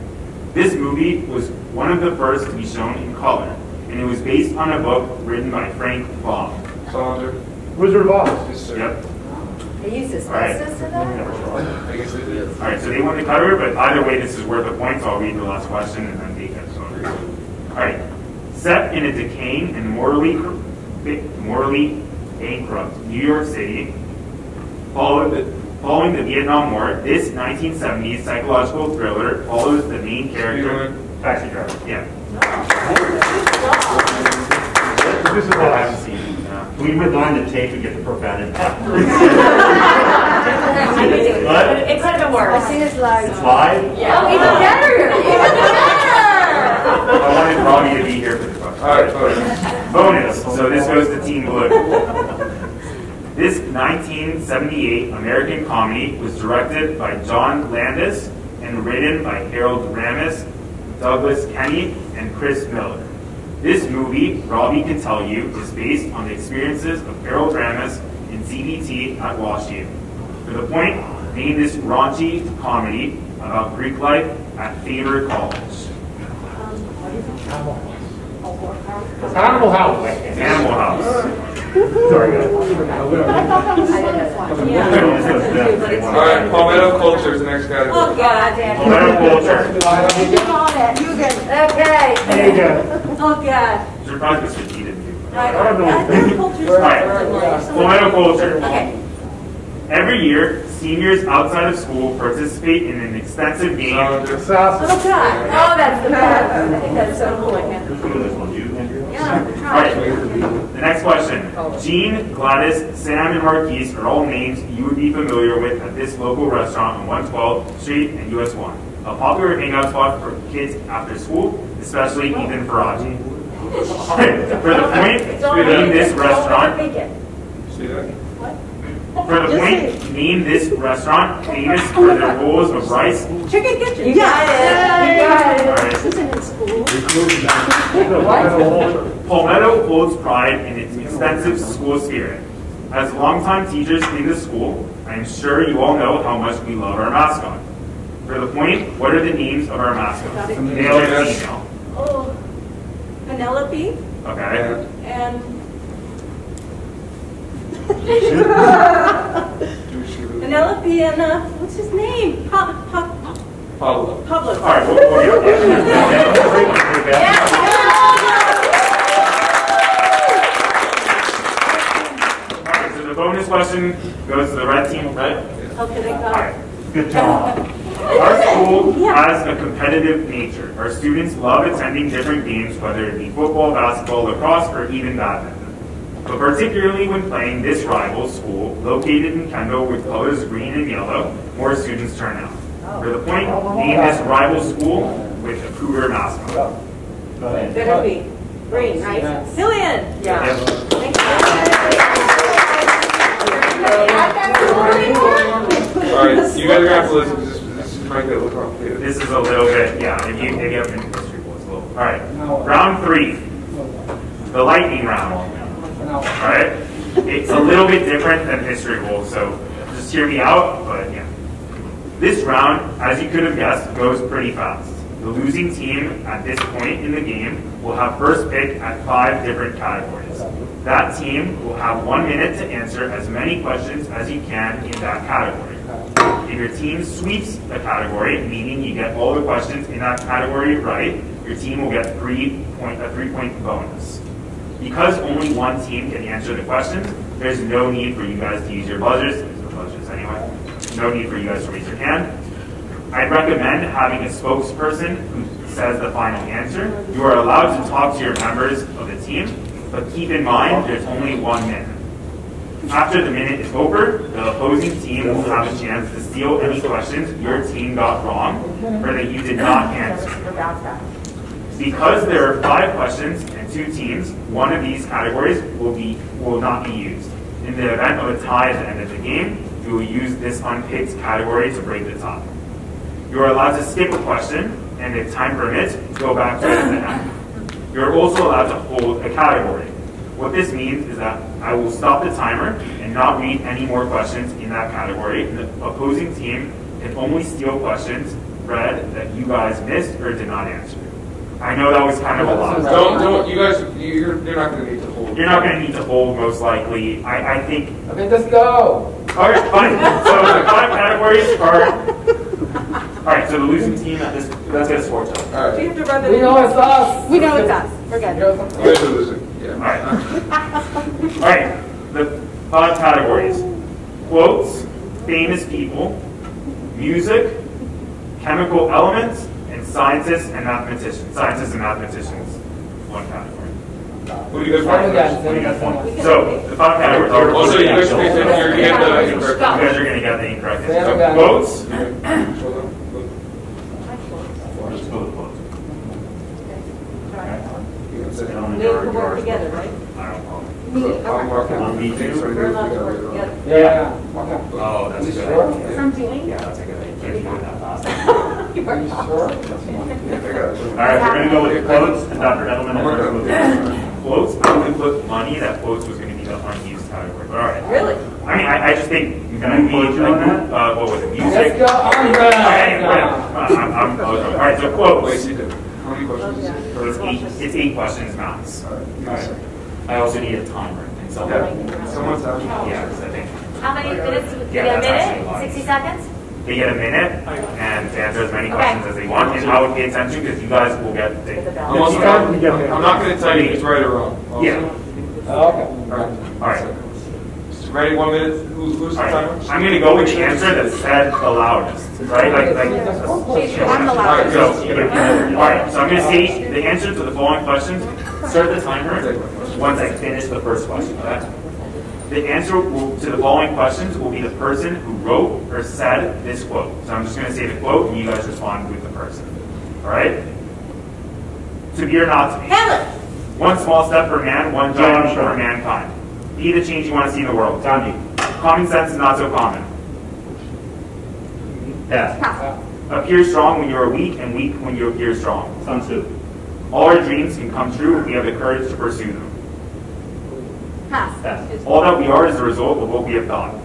This movie was one of the first to be shown in color, and it was based on a book written by Frank Baum. Salinger. Wizard of Oz. Yes, sir. Yep. They used asbestos in that? I guess it is. Alright, so they won the cover, but either way, this is worth a point, so I'll read the last question and then take it. So, alright. Set in a decaying and morally bankrupt New York City, following the Vietnam War, this 1970s psychological thriller follows the main character. Taxi driver. Yeah. This is I Oz. haven't seen it. We rewind the tape and get the profanity. It could have been worse. Five? Yeah. Oh, even better! Even better! I wanted Robbie to be here for the question. Alright, Bonus. So this goes to Team Blue. This 1978 American comedy was directed by John Landis and written by Harold Ramis, Douglas Kenney, and Chris Miller. This movie, Robbie can tell you, is based on the experiences of Harold Ramis and ZBT at WashU. For the point, name this raunchy comedy about Greek life at Faber College. Animal House. Animal House. Sorry, guys. Alright, Palmetto culture is the next category. Oh, God. Palmetto culture. Okay. There you go. Oh, God. Surprised Mr. T didn't do. I don't know. Alright, Palmetto culture. Okay. Every year, seniors outside of school participate in an extensive game. Salinger. Assassin. Oh, God. Oh, that's the best. I think that's so cool. Who's doing this one? You, Andrew? Yeah, Alright, try. the next question. Jean, Gladys, Sam, and Marquise are all names you would be familiar with at this local restaurant on 112th Street and US 1. A popular hangout spot for kids after school, especially Ethan Faraji. For the point, name this restaurant. See that? For the point, name this restaurant famous for their bowls of rice. Chicken Kitchen. You got it. You got it. Palmetto holds pride in its extensive school spirit. As longtime teachers in the school, I am sure you all know how much we love our mascot. For the point, what are the names of our mascots? Male and female. Oh, Penelope Okay. and Penelope and what's his name? Pablo. Pablo. All right. We'll Alright, so the bonus question goes to the red team, right? Okay, they got it. Alright, good job. Our school has a competitive nature. Our students love attending different games, whether it be football, basketball, lacrosse, or even badminton. But particularly when playing this rival school, located in Kendall with colors green and yellow, more students turn out. For the point, name this rival school with a cougar mascot. Better be green, right? Cillian. Yeah. Yep. Alright, you guys are gonna have to listen because this might get a little complicated. This is a little bit, yeah, if you have been history books, a little. Alright, round 3, the lightning round. Alright, it's a little bit different than history bowl, so just hear me out, but yeah. This round, as you could have guessed, goes pretty fast. The losing team at this point in the game will have first pick at 5 different categories. That team will have 1 minute to answer as many questions as you can in that category. If your team sweeps the category, meaning you get all the questions in that category right, your team will get a 3-point bonus. Because only one team can answer the questions, there's no need for you guys to use your buzzers. Anyway, no need for you guys to raise your hand. I'd recommend having a spokesperson who says the final answer. You are allowed to talk to your members of the team, but keep in mind there's only 1 minute. After the minute is over, the opposing team will have a chance to steal any questions your team got wrong or that you did not answer. Because there are 5 questions and 2 teams, one of these categories will not be used. In the event of a tie at the end of the game, you will use this unpicked category to break the tie. You are allowed to skip a question, and if time permits, go back to it at the end. You are also allowed to hold a category. What this means is that I will stop the timer and not read any more questions in that category, and the opposing team can only steal questions read that you guys missed or did not answer. I know that was kind of a lot. Don't, you guys, you're not going to need to hold. You're not going to need to hold, most likely. I think. Okay, let's go. All right, fine. So the 5 categories are. All right, so the losing team at this. Let's get a score total. All right. We have to run the. We know it's us. We know it's us. We're good. You guys are losing. Yeah. All right. All right. The 5 categories: quotes, famous people, music, chemical elements, and scientists and mathematicians. Scientists and mathematicians. 1 category. What do you guys want? What do you guys want? So the 5 categories are. Also, you guys are going to get the incorrect. You guys are going to get the incorrect. So quotes. Let's go with quotes. We have to work together, right? I don't know. I'm marking on meetings. We're allowed to work together. Yeah. Oh, that's a good Sure? idea. I'm doing. Yeah, that's a good idea. Can't do that fast. Are you sure? All right, we're going to go with quotes, and Dr. Edelman is going to go with quotes. I'm going to put money that quotes was going to be the unused category. But all right. Really? I mean, I just think can I quote you on that? What was it? Music. Let's go. I'm all right. So quotes. Wait, you did. How many questions? So it's 8 questions max. All right. I also need a timer. And so Someone's out. yeah, because I think How many minutes? Do you Yeah, get a that's actually a lot. minute? 60 seconds? they get a minute and to answer as many questions as they want, and I would pay attention because you guys will get the. I'm also not going to tell you if it's right or wrong. Also. Yeah. Oh, okay. All right. Ready? 1 minute. Who's the All timer? right. I'm going to go with the answer that said the loudest, right? I'm the loudest. So, all right. So I'm going to say the answer to the following questions. Start the timer once I finish the first question. Okay? The answer to the following questions will be the person who wrote or said this quote. So I'm just going to say the quote, and you guys respond with the person. All right? To be or not to be. Hamlet. 1 small step for man, 1 giant leap for mankind. Be the change you want to see in the world. Gandhi. Common sense is not so common. Pass. Appear strong when you are weak, and weak when you appear strong. Sun Tzu. All our dreams can come true if we have the courage to pursue them. Pass. Pass. All that we are is the result of what we have thought.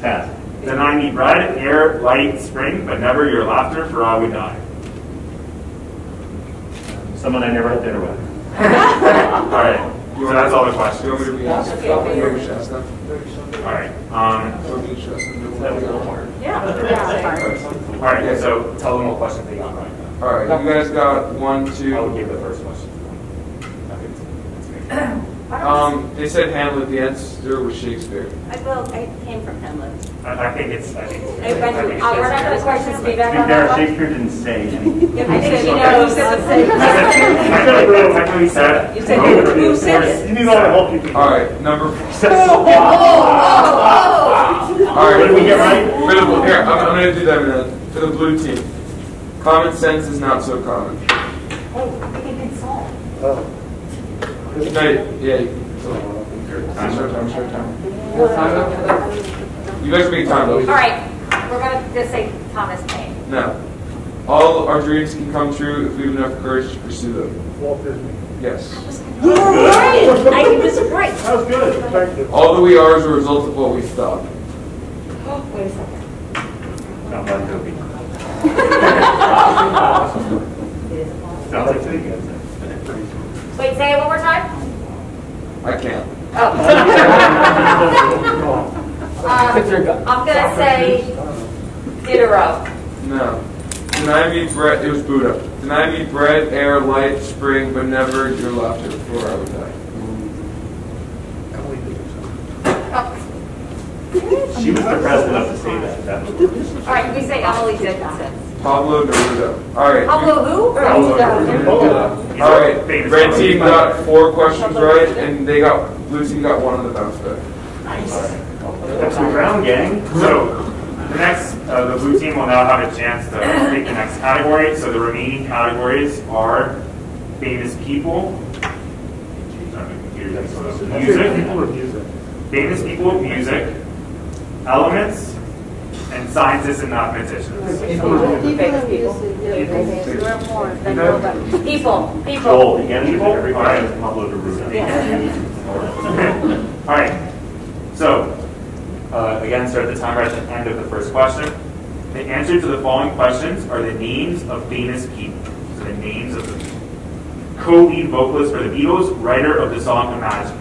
Pass. Deny me bread, air, light, spring, but never your laughter, for I would die. Someone I never had dinner with. All right. So that's all the Do you want me questions. to be asked? Okay, You want me to ask them? All right. You want me to ask them? Yeah. All right. So tell them what questions they got right now. All right. You guys got 1, I would 2. give the first question. They said Hamlet. The answer was Shakespeare. I came from Hamlet. I think it's. We're not going to question feedback on There, that one. Shakespeare didn't say anything. I said, you know, you said the same. I actually said. You said who said it? You need all the help you can. All right. Number. All right. What did we get right? For the, here, I'm going to do that in a minute. For the blue team, common sense is not so common. Hey, we can consult. No, yeah. Short time. You guys make time though. All right, we're going to just say Thomas Paine. No. All our dreams can come true if we have enough courage to pursue them. Walt Disney. Yes. You're right. I was right. That was good. Thank you. All that we are is a result of what we thought. Wait a second. Not like Toby. Sounds like Toby. Wait, say it one more time. I can't. Oh. I'm going to say Diderot. No. Deny me bread. It was Buddha. Deny me bread, air, light, spring, but never your laughter before I would die. She was depressed enough to say that. All right, we say Emily Dickinson. Pablo Neruda. All right. Pablo who? All right. Red team got 4 questions right, and blue team got 1 on the bounce back. That's the round, gang. So the next, the blue team will now have a chance to pick the next category. So the remaining categories are famous people, music, famous people, music, elements, and scientists and mathematicians. People. Joel, again, People? all right. Pablo Neruda. All right. So again, start the timer at the end of the first question. The answer to the following questions are the names of famous people. So the names of the co-lead vocalist for the Beatles, writer of the song Imagine.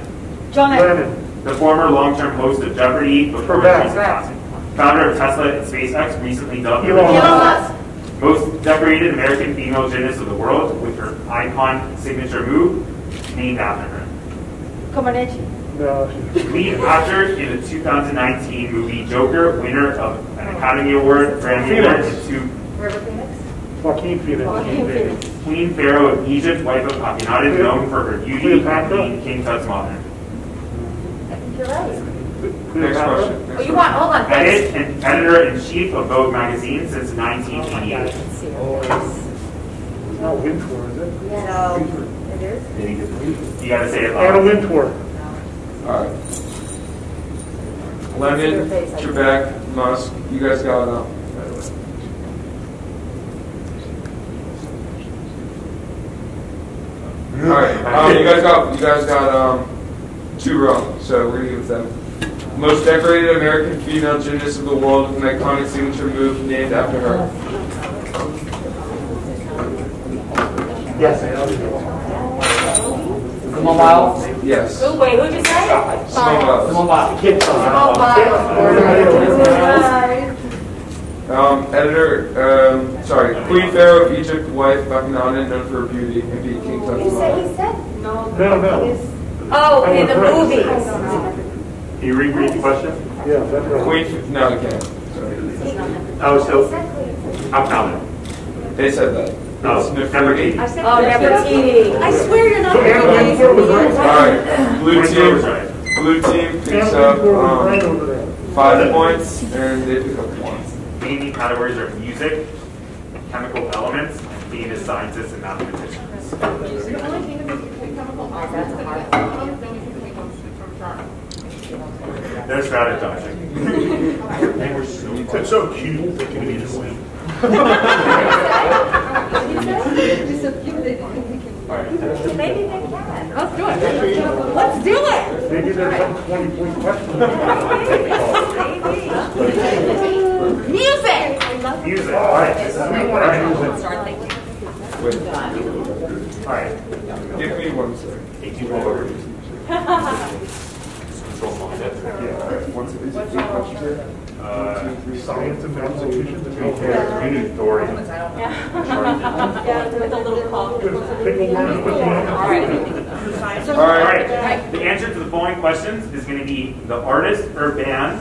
John Lennon. The former long-term host of Jeopardy, before Correct. recent passing. Founder of Tesla and SpaceX, recently dubbed the Elon Musk. most decorated American female gymnast of the world, with her icon signature move named after her. Comaneci. No, Lead actor in the 2019 movie Joker, winner of an Academy Award, Grammy Award, and 2 River Phoenix. Joaquin Phoenix. Queen Pharaoh of Egypt, wife of Akhenaten, known for her beauty and Cleopatra? being King Tut's mother. I think you're right. Next question. Oh, you want? Hold on. Editor-in-chief of Vogue magazine since 1988. It's not Wintour, is it? No. It is? You gotta say it Anna loud. Wintour. All right. Lennon, Trebek, Musk. You guys got it. All right. You guys got 2 wrong. So we're gonna give it them. Most decorated American female gymnast of the world with an iconic signature move named after her. Yes. Simone Biles. Yes. Oh, wait, who'd you say? Simone Biles. Simone Biles. Kid Simone Editor, Queen Pharaoh of Egypt, wife of Akhenaten, known for her beauty, and being King Tut's mother. No. Oh, in the movies. Can you reread the question? Yeah, that's right. Queen, no, I can't. Sorry. Oh, so I found it. They said that. No, It's Nefertiti. Oh, Nefertiti. I swear you're not Anna Wintour was right. All right, blue Wintour was team. right. Blue team picks Anna up Wintour was right over there. 5 points, and they pick up 1. Remaining categories are music, chemical elements, and famous scientists and mathematicians. They're strategizing. It's so cute. They can be this way. Maybe they can. Let's do it. Let's do it. Maybe there's some 20-point question. Music. Music. All right. This is me. All right. Wait, All right. give me 1 second. Take 2 over. What's the question here? Science and mathematicians. We need Dory. Yeah, with a little cough. Pick a word with the All right. The answer to the following questions is going to be the artist or band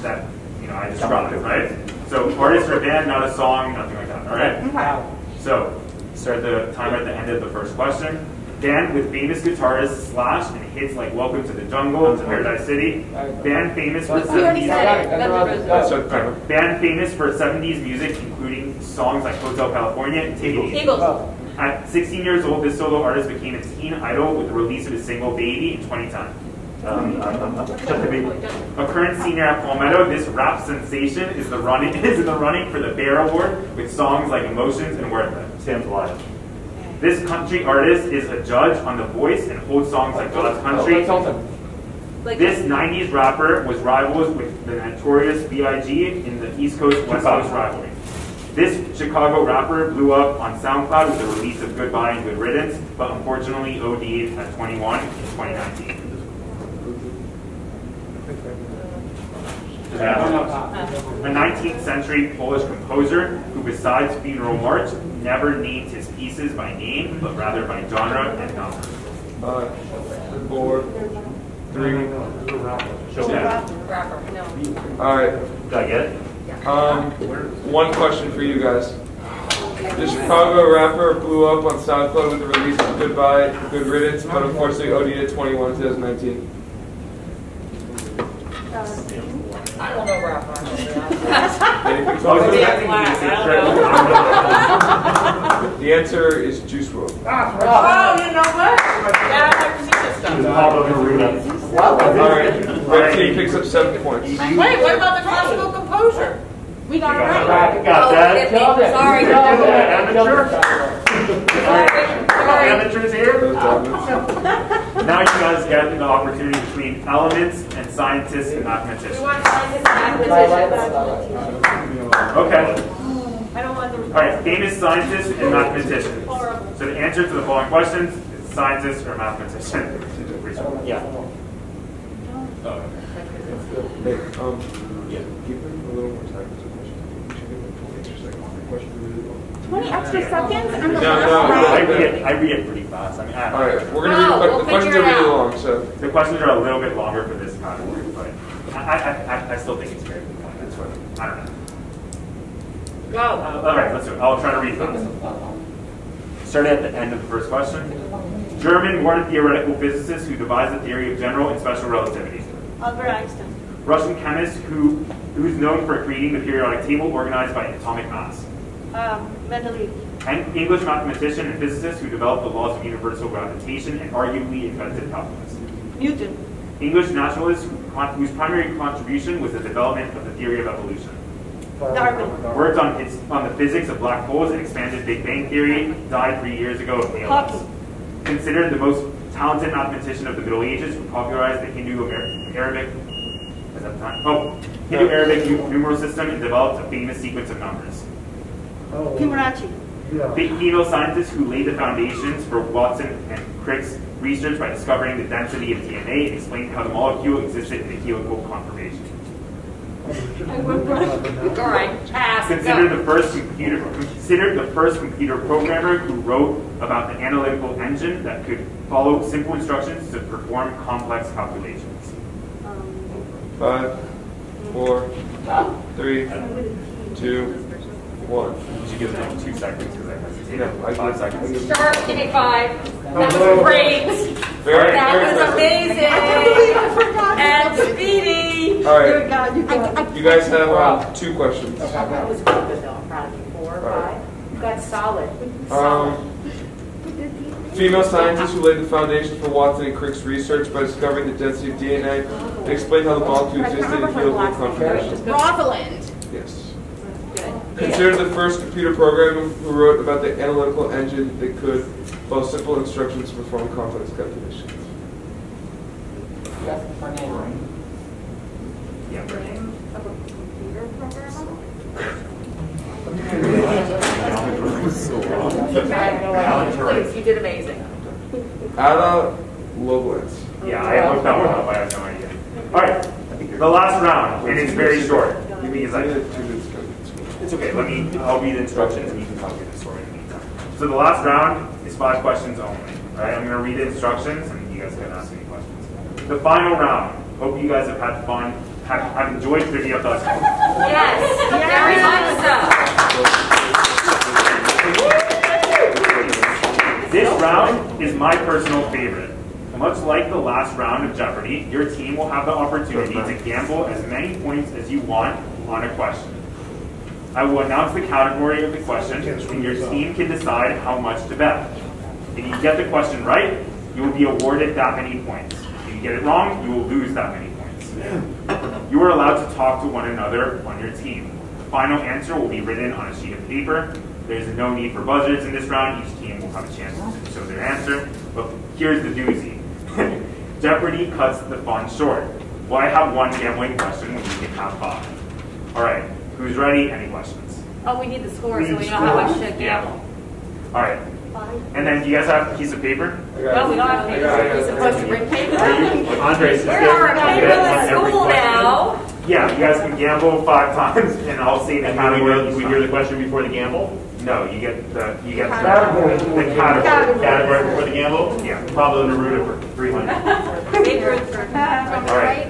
that I described, right? So artist or band, not a song, nothing like that. All right. So start the timer at the end of the first question. Band with famous guitarists Slash and hits like Welcome to the Jungle, to Paradise City. Band famous for 70s. Band famous for 70s music, including songs like Hotel California and Take It Easy. Eagles. At 16 years old, this solo artist became a teen idol with the release of his single Baby in 2010. A current senior at Palmetto, this rap sensation is in the running for the Bear Award with songs like Emotions and Worth It. Sam's alive. This country artist is a judge on The Voice and holds songs like God's Country. This 90s rapper was rivals with the notorious B.I.G. in the East Coast-West Coast rivalry. This Chicago rapper blew up on SoundCloud with the release of Goodbye and Good Riddance, but unfortunately OD'd at 21 in 2019. A 19th century Polish composer who, besides Funeral March, never named his pieces by name, but rather by genre and number. 5, 4, 3, 2. Rapper. No. All right. Did I get it? One question for you guys. The Chicago rapper blew up on SoundCloud with the release of Goodbye, Good Riddance, but unfortunately OD'd at 21 in 2019. I don't know rapper. Anything Oh, close? yeah, The answer is Juice WRLD. Oh, you know what? Yeah, I've seen this stuff. Pablo Neruda. All right. Red team picks up 7 points. Wait, what about the classical composer? We got it Got right. that? Sorry. Amateur? Amateurs here? Those diamonds. Now you guys get the opportunity between elements and scientists and We mathematicians. want scientists and mathematicians. Okay. I don't want the. All right, famous scientists and mathematicians. So the answer to the following questions is scientist or mathematician. Yeah. Hey, give them a little more time. 20 extra seconds and the No, last no, round. I read it pretty fast. I mean, I don't All know. right, we're gonna No, read we'll the questions figure are it really out. long, so The questions are a little bit longer for this category, but I still think it's fair. That's what I don't know. Go. All right, let's do it. I'll try to read fast. Starting at the end of the first question. German born theoretical physicist who devised the theory of general and special relativity. Albert Einstein. Russian chemist who's known for creating the periodic table organized by atomic mass. Mendeleev. An English mathematician and physicist who developed the laws of universal gravitation and arguably invented calculus. Newton. English naturalist whose primary contribution was the development of the theory of evolution. Darwin. Worked on the physics of black holes and expanded Big Bang theory, died 3 years ago of ALS. Hawking. Considered the most talented mathematician of the Middle Ages who popularized the Hindu-Arabic numeral system and developed a famous sequence of numbers. Fibonacci. Female scientist who laid the foundations for Watson and Crick's research by discovering the density of DNA and explaining how the molecule existed in a helical conformation. All right. Pass. Considered the first computer programmer who wrote about the analytical engine that could follow simple instructions to perform complex calculations. 5, 4, 3, 2, 1. You should give them 2 seconds because I hesitated. Yeah, 5 seconds. Sharp, give me 5. That was great. Very, That very was impressive. amazing. And speedy. All right, I you guys have 2 questions. That was good though, I'm proud of you. 4 or 5. You got solid. Female scientist who laid the foundation for Watson and Crick's research by discovering the density of DNA and explained how the molecule existed in helical conformation. Rosalind. Yes. Good. Considered the first computer programmer who wrote about the analytical engine that could follow simple instructions to perform complex calculations. Yes, her name, right? Yeah, right. Name of a computer programmer? Please, you did amazing. Ada Lovelace. Yeah, I looked that one up. I have no idea. All right, the last round, and it's very short because it's okay. I'll read the instructions and you can copy the story in the meantime. So the last round is 5 questions only. All right, I'm going to read the instructions and you guys can ask me questions. The final round. Hope you guys have had fun. Have enjoyed trivia thus far. Yes, very much so. This round is my personal favorite. Much like the last round of Jeopardy, your team will have the opportunity to gamble as many points as you want on a question. I will announce the category of the question, and your team can decide how much to bet. If you get the question right, you will be awarded that many points. If you get it wrong, you will lose that many points. You are allowed to talk to one another on your team. The final answer will be written on a sheet of paper. There is no need for buzzers in this round. Each team will have a chance to show their answer. But here's the doozy. Jeopardy cuts the fun short. Why have one gambling question when you can have 5? All right, who's ready? Any questions? Oh, we need the score so we know how much to gamble. All right. And then do you guys have a piece of paper? No, we don't have paper. We're supposed to bring paper. Andres, We're our paperless school now. Yeah, you guys can gamble 5 times, and I'll say the category. We hear the question before the gamble? No, you get the Category. Category before the gamble? Yeah. Pablo Neruda for 300. Big root for. All right.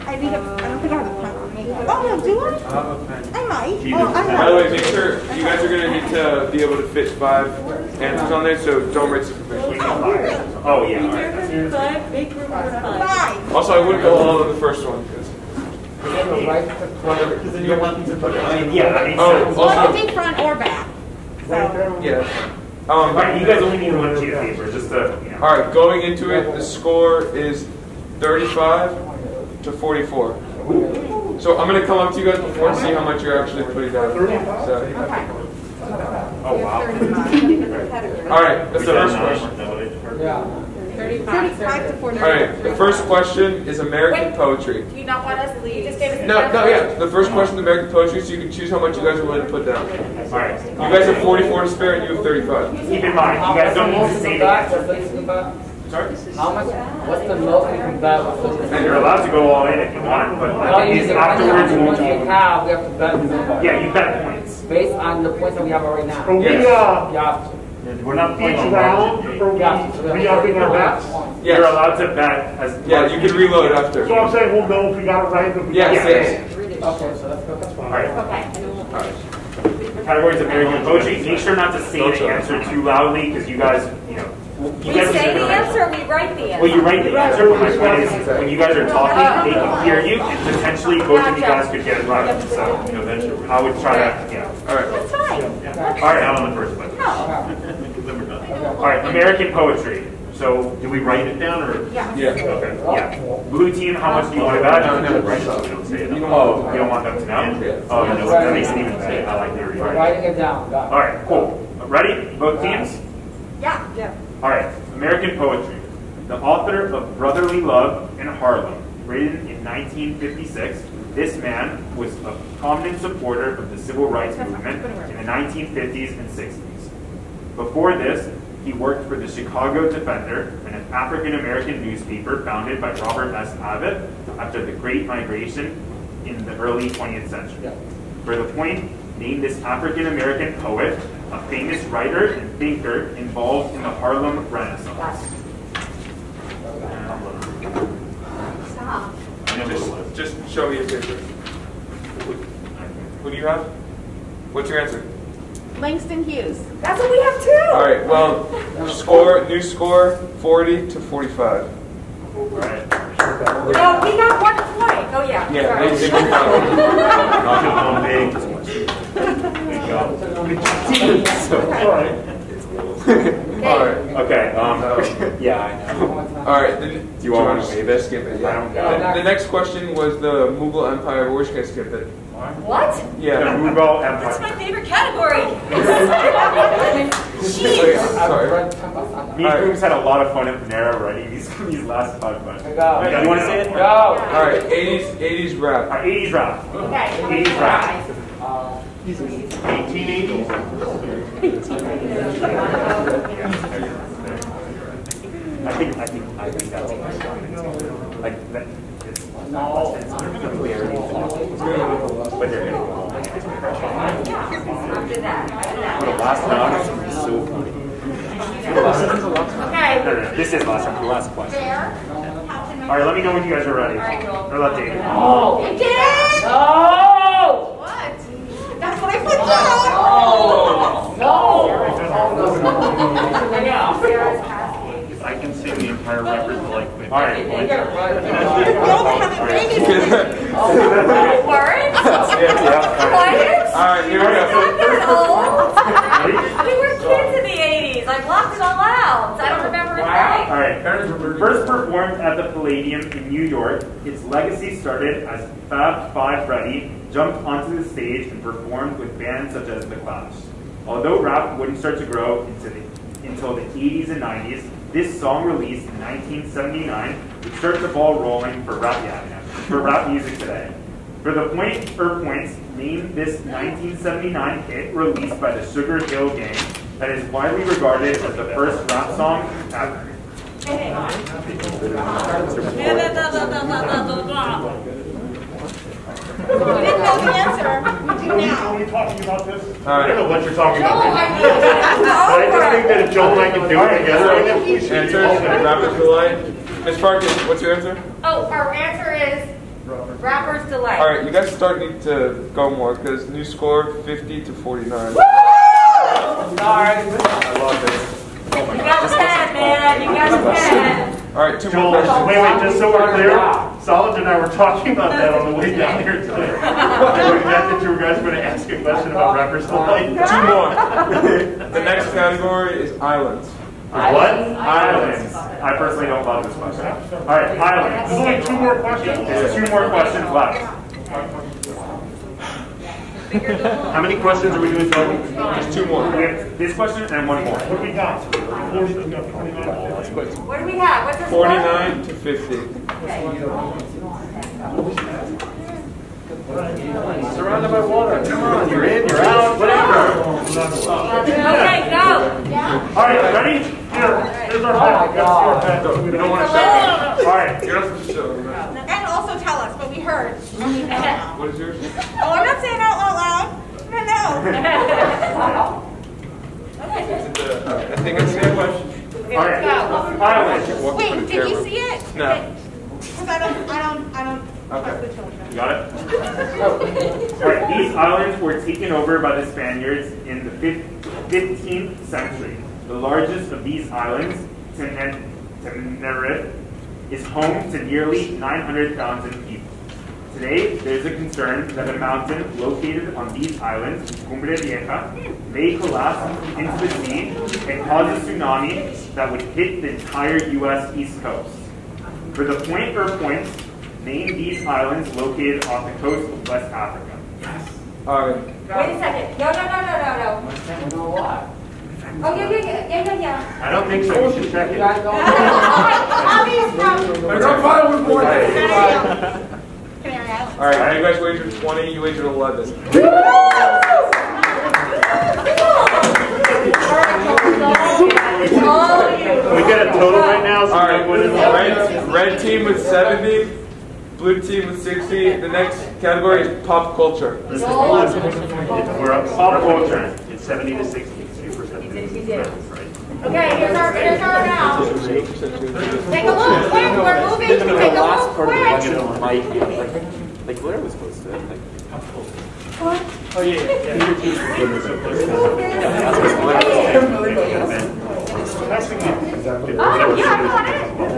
I don't think I have a pen on me. Oh, no, do I? I might. Oh, I By the way, make sure you guys are going to need to be able to fit 5 answers on there, so don't write superficial. Oh yeah. All right. Five, big root for 5. Five. Also, I wouldn't go all on the first one. Because then you don't want me to put it. Yeah, that makes Oh, sense. Well, I also, think front or back. So. yeah. All right, you guys only need 1 sheet of paper, just to, you know. All right, going into it, the score is 35 to 44. So I'm going to come up to you guys before and see how much you're actually putting down. So, Oh wow. all right, that's the first question. Yeah. 35 to 40. All right, the first question is American poetry. Do you not want us to leave? You just gave us the No, yeah. The first question is American poetry, so you can choose how much you guys are willing to put down. All right. You guys have 44 to spare, and you have 35. Keep in mind, you guys don't need to say the answer. Sorry? How much? What's the most we can bet? And you're allowed to go all in if you want, but afterwards Once won't we you? have, we have to bet. Yeah, you bet points. Based on the points that we have right now. Are we, Yeah. We're not playing each on round, margin. are we upping our bets? Yes. You're allowed to bet as Yeah, you can reload after. So I'm saying we'll know if we got it right. If we Yes, got it yes. Okay, so that's good. That's All fine. right. Okay. All right. Categories of American poetry. Make sure not to say the answer too loudly, because you guys, you know, We say the answer, we write the answer. Well, you write the answer, but my point is, when you guys are talking, they can hear you, and potentially both of you guys could get it right. So, I would try to, yeah. All right. That's fine. All right, I'm on the first one. All right, American poetry. So, Do we write it down or? Yeah. okay, yeah. Blue team, how much do you want to bet? No, right. We don't say it. Oh, you don't want them to know? Oh, no, that makes it even better. I like the We're rewrite. writing it down. Got it. All right, cool. Ready? Both teams? Yeah. All right, American poetry. The author of Brotherly Love in Harlem, written in 1956, this man was a prominent supporter of the civil rights movement in the 1950s and 60s. Before this, he worked for the Chicago Defender, an African-American newspaper founded by Robert S. Abbott after the Great Migration in the early 20th century. For the point, name this African-American poet a famous writer and thinker involved in the Harlem Renaissance. Stop. Just show me your paper. Who do you have? What's your answer? Langston Hughes. That's what we have too. All right. Well, new score 40 to 45. All right. No, we got 1 point. Oh yeah. Yeah, Sorry. they can count. All right. Okay. Yeah, I know. All right. Do you want to skip save it? Skip it. I don't Yeah. know. The next question was the Mughal Empire. We're just gonna skip it. What? Yeah. The Mughal That's Empire. my favorite category. Wait, sorry. Me and Coombs had a lot of fun in Panera writing these last 5 questions. Go. You want to say it? Go. All right. 80s rap. Our 80s rap. Okay. 80s rap. 1880s? I think that's like that. No. But they're gonna go. After that. The last round is gonna be so funny. Okay. No, this is last round. The last question. All right, let me know when you guys are ready. All right, cool. Or let David. Oh. You did it? No. What? That's what I put down. No. Sarah's passing. I can sing the entire record for like 50. All right. You only have it maybe. Words? Yeah. Quiet? All right. Here we Not go. that old. We were kids in the 80s. I blocked it all out. I don't remember a thing. All right. First performed at the Palladium in New York, its legacy started as Fab Five Freddy jumped onto the stage and performed with bands such as The Clash. Although rap wouldn't start to grow until the 80s and 90s, this song released in 1979 would start the ball rolling for rap music today. For the points, name this 1979 hit released by the Sugar Hill Gang that is widely regarded as the first rap song ever. You didn't know the answer. We do now. Are we talking about this? All right. I don't know what you're talking about. Joel, I just think that if Joel and I can do it together, I think we should do Answer, it. Rapper's Delight. Miss Parkin, what's your answer? Oh, our answer is Rapper's Delight. All right, you guys start need to go more because new score 50-49. Sorry. I love this. You got the pen, man. You got the pen. All right, two Joel, more questions. wait, just so we're clear, Solid and I were talking about that on the way down here today. We that you guys were going to ask a question about Rapper's Delight. Two more. The next category is islands. What? Islands. I personally don't love this question. All right, islands. There's only 2 more questions. There's 2 more questions left. How many questions are we doing total? Just 2 more. We have this question and 1 more. What do we got? 40, we got 29. What do we have? What's our score? 49-50. Surrounded by water. Come on, you're in, you're out, whatever. Okay, go. All right, ready? Here's our bag. That's your bag. We don't want to show. All right. You're not supposed to show. And also tell us, but we heard. And we know now. What is yours? Oh, I'm not saying out loud. No, I think it's the same question. Okay, All let's right. go. Islands. no. Wait, did you see it? No. Because I don't trust the children. You got it? All right, these islands were taken over by the Spaniards in the 15th century. The largest of these islands, Tenerife, is home to nearly 900,000 people. Today, there's a concern that a mountain located on these islands, Cumbre Vieja, may collapse into the sea and cause a tsunami that would hit the entire U.S. East Coast. For the point or points, name these islands located off the coast of West Africa. All right. Wait a second. No. Oh, yeah. I don't think so, you should check it. Obvious from. I got 5 with more. Canary Islands. All right, you guys wagered 20, you wagered 11. We get a total right now, so All right, what is red team with 70, blue team with 60. The next category is pop culture. We're up Pop culture. It's 70 to 60. 2%. He did. Okay, here's our now. Take a look quick. We're moving. Take a look quick. Like what I was supposed to. Oh, yeah.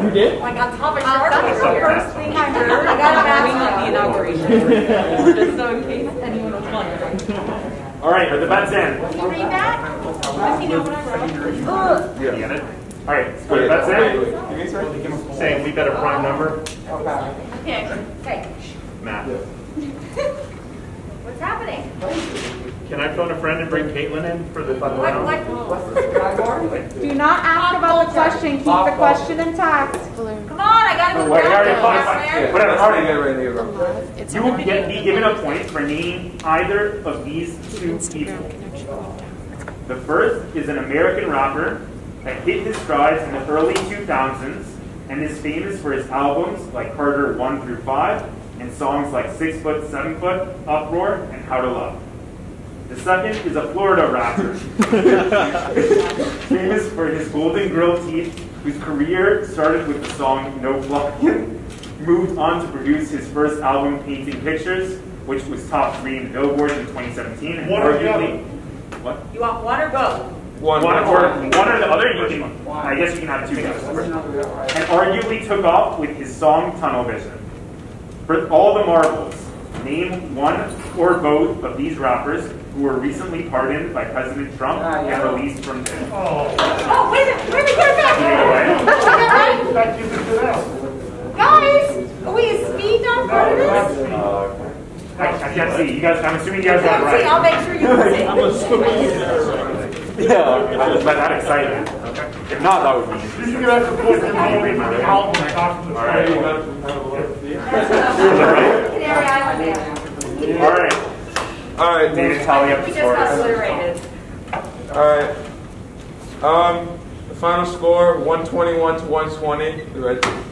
You did? Like on top of shark. That's the first thing I heard. I got it back the inauguration. Just so in case anyone was wondering. All right, are the bets in? Can you read that? Does he know what I wrote? You get it? All right, are the bets in? Give me a second. Saying we got a prime number. Okay. Okay. Math. What's happening? Can I phone a friend and bring Caitlin in for the final round? Do not ask about the question. Keep the question intact. Come on, I gotta go. Wait, already fine. Whatever, all right. Get ready to go. You will be given a point for naming either of these 2 people. The first is an American rapper that hit his strides in the early 2000s and is famous for his albums like Carter 1 through 5 and songs like 6 Foot, 7 Foot, Uproar, and How to Love. The second is a Florida rapper, famous for his golden grill teeth, whose career started with the song No Flockin', moved on to produce his first album, Painting Pictures, which was top 3 in Billboard in 2017. And One or the arguably, what? You want one or both? One or the other. You can. I guess you can have 2 guesses. And arguably took off with his song Tunnel Vision. For all the marbles, name one or both of these rappers who were recently pardoned by President Trump and released from jail. Oh, wait a minute. Where did we get that? Guys, are we a speed on part of this? I can't see. You guys. I'm assuming you guys got it See, I'll right. make sure you can see. I'm assuming you guys got it right. Yeah, I was that excited. If not, that would be. You have to put your name in the album. All right. Canary Island. All right. All right, David, tally up We the just got scores. obliterated. All right. final score 121 to 120. You ready?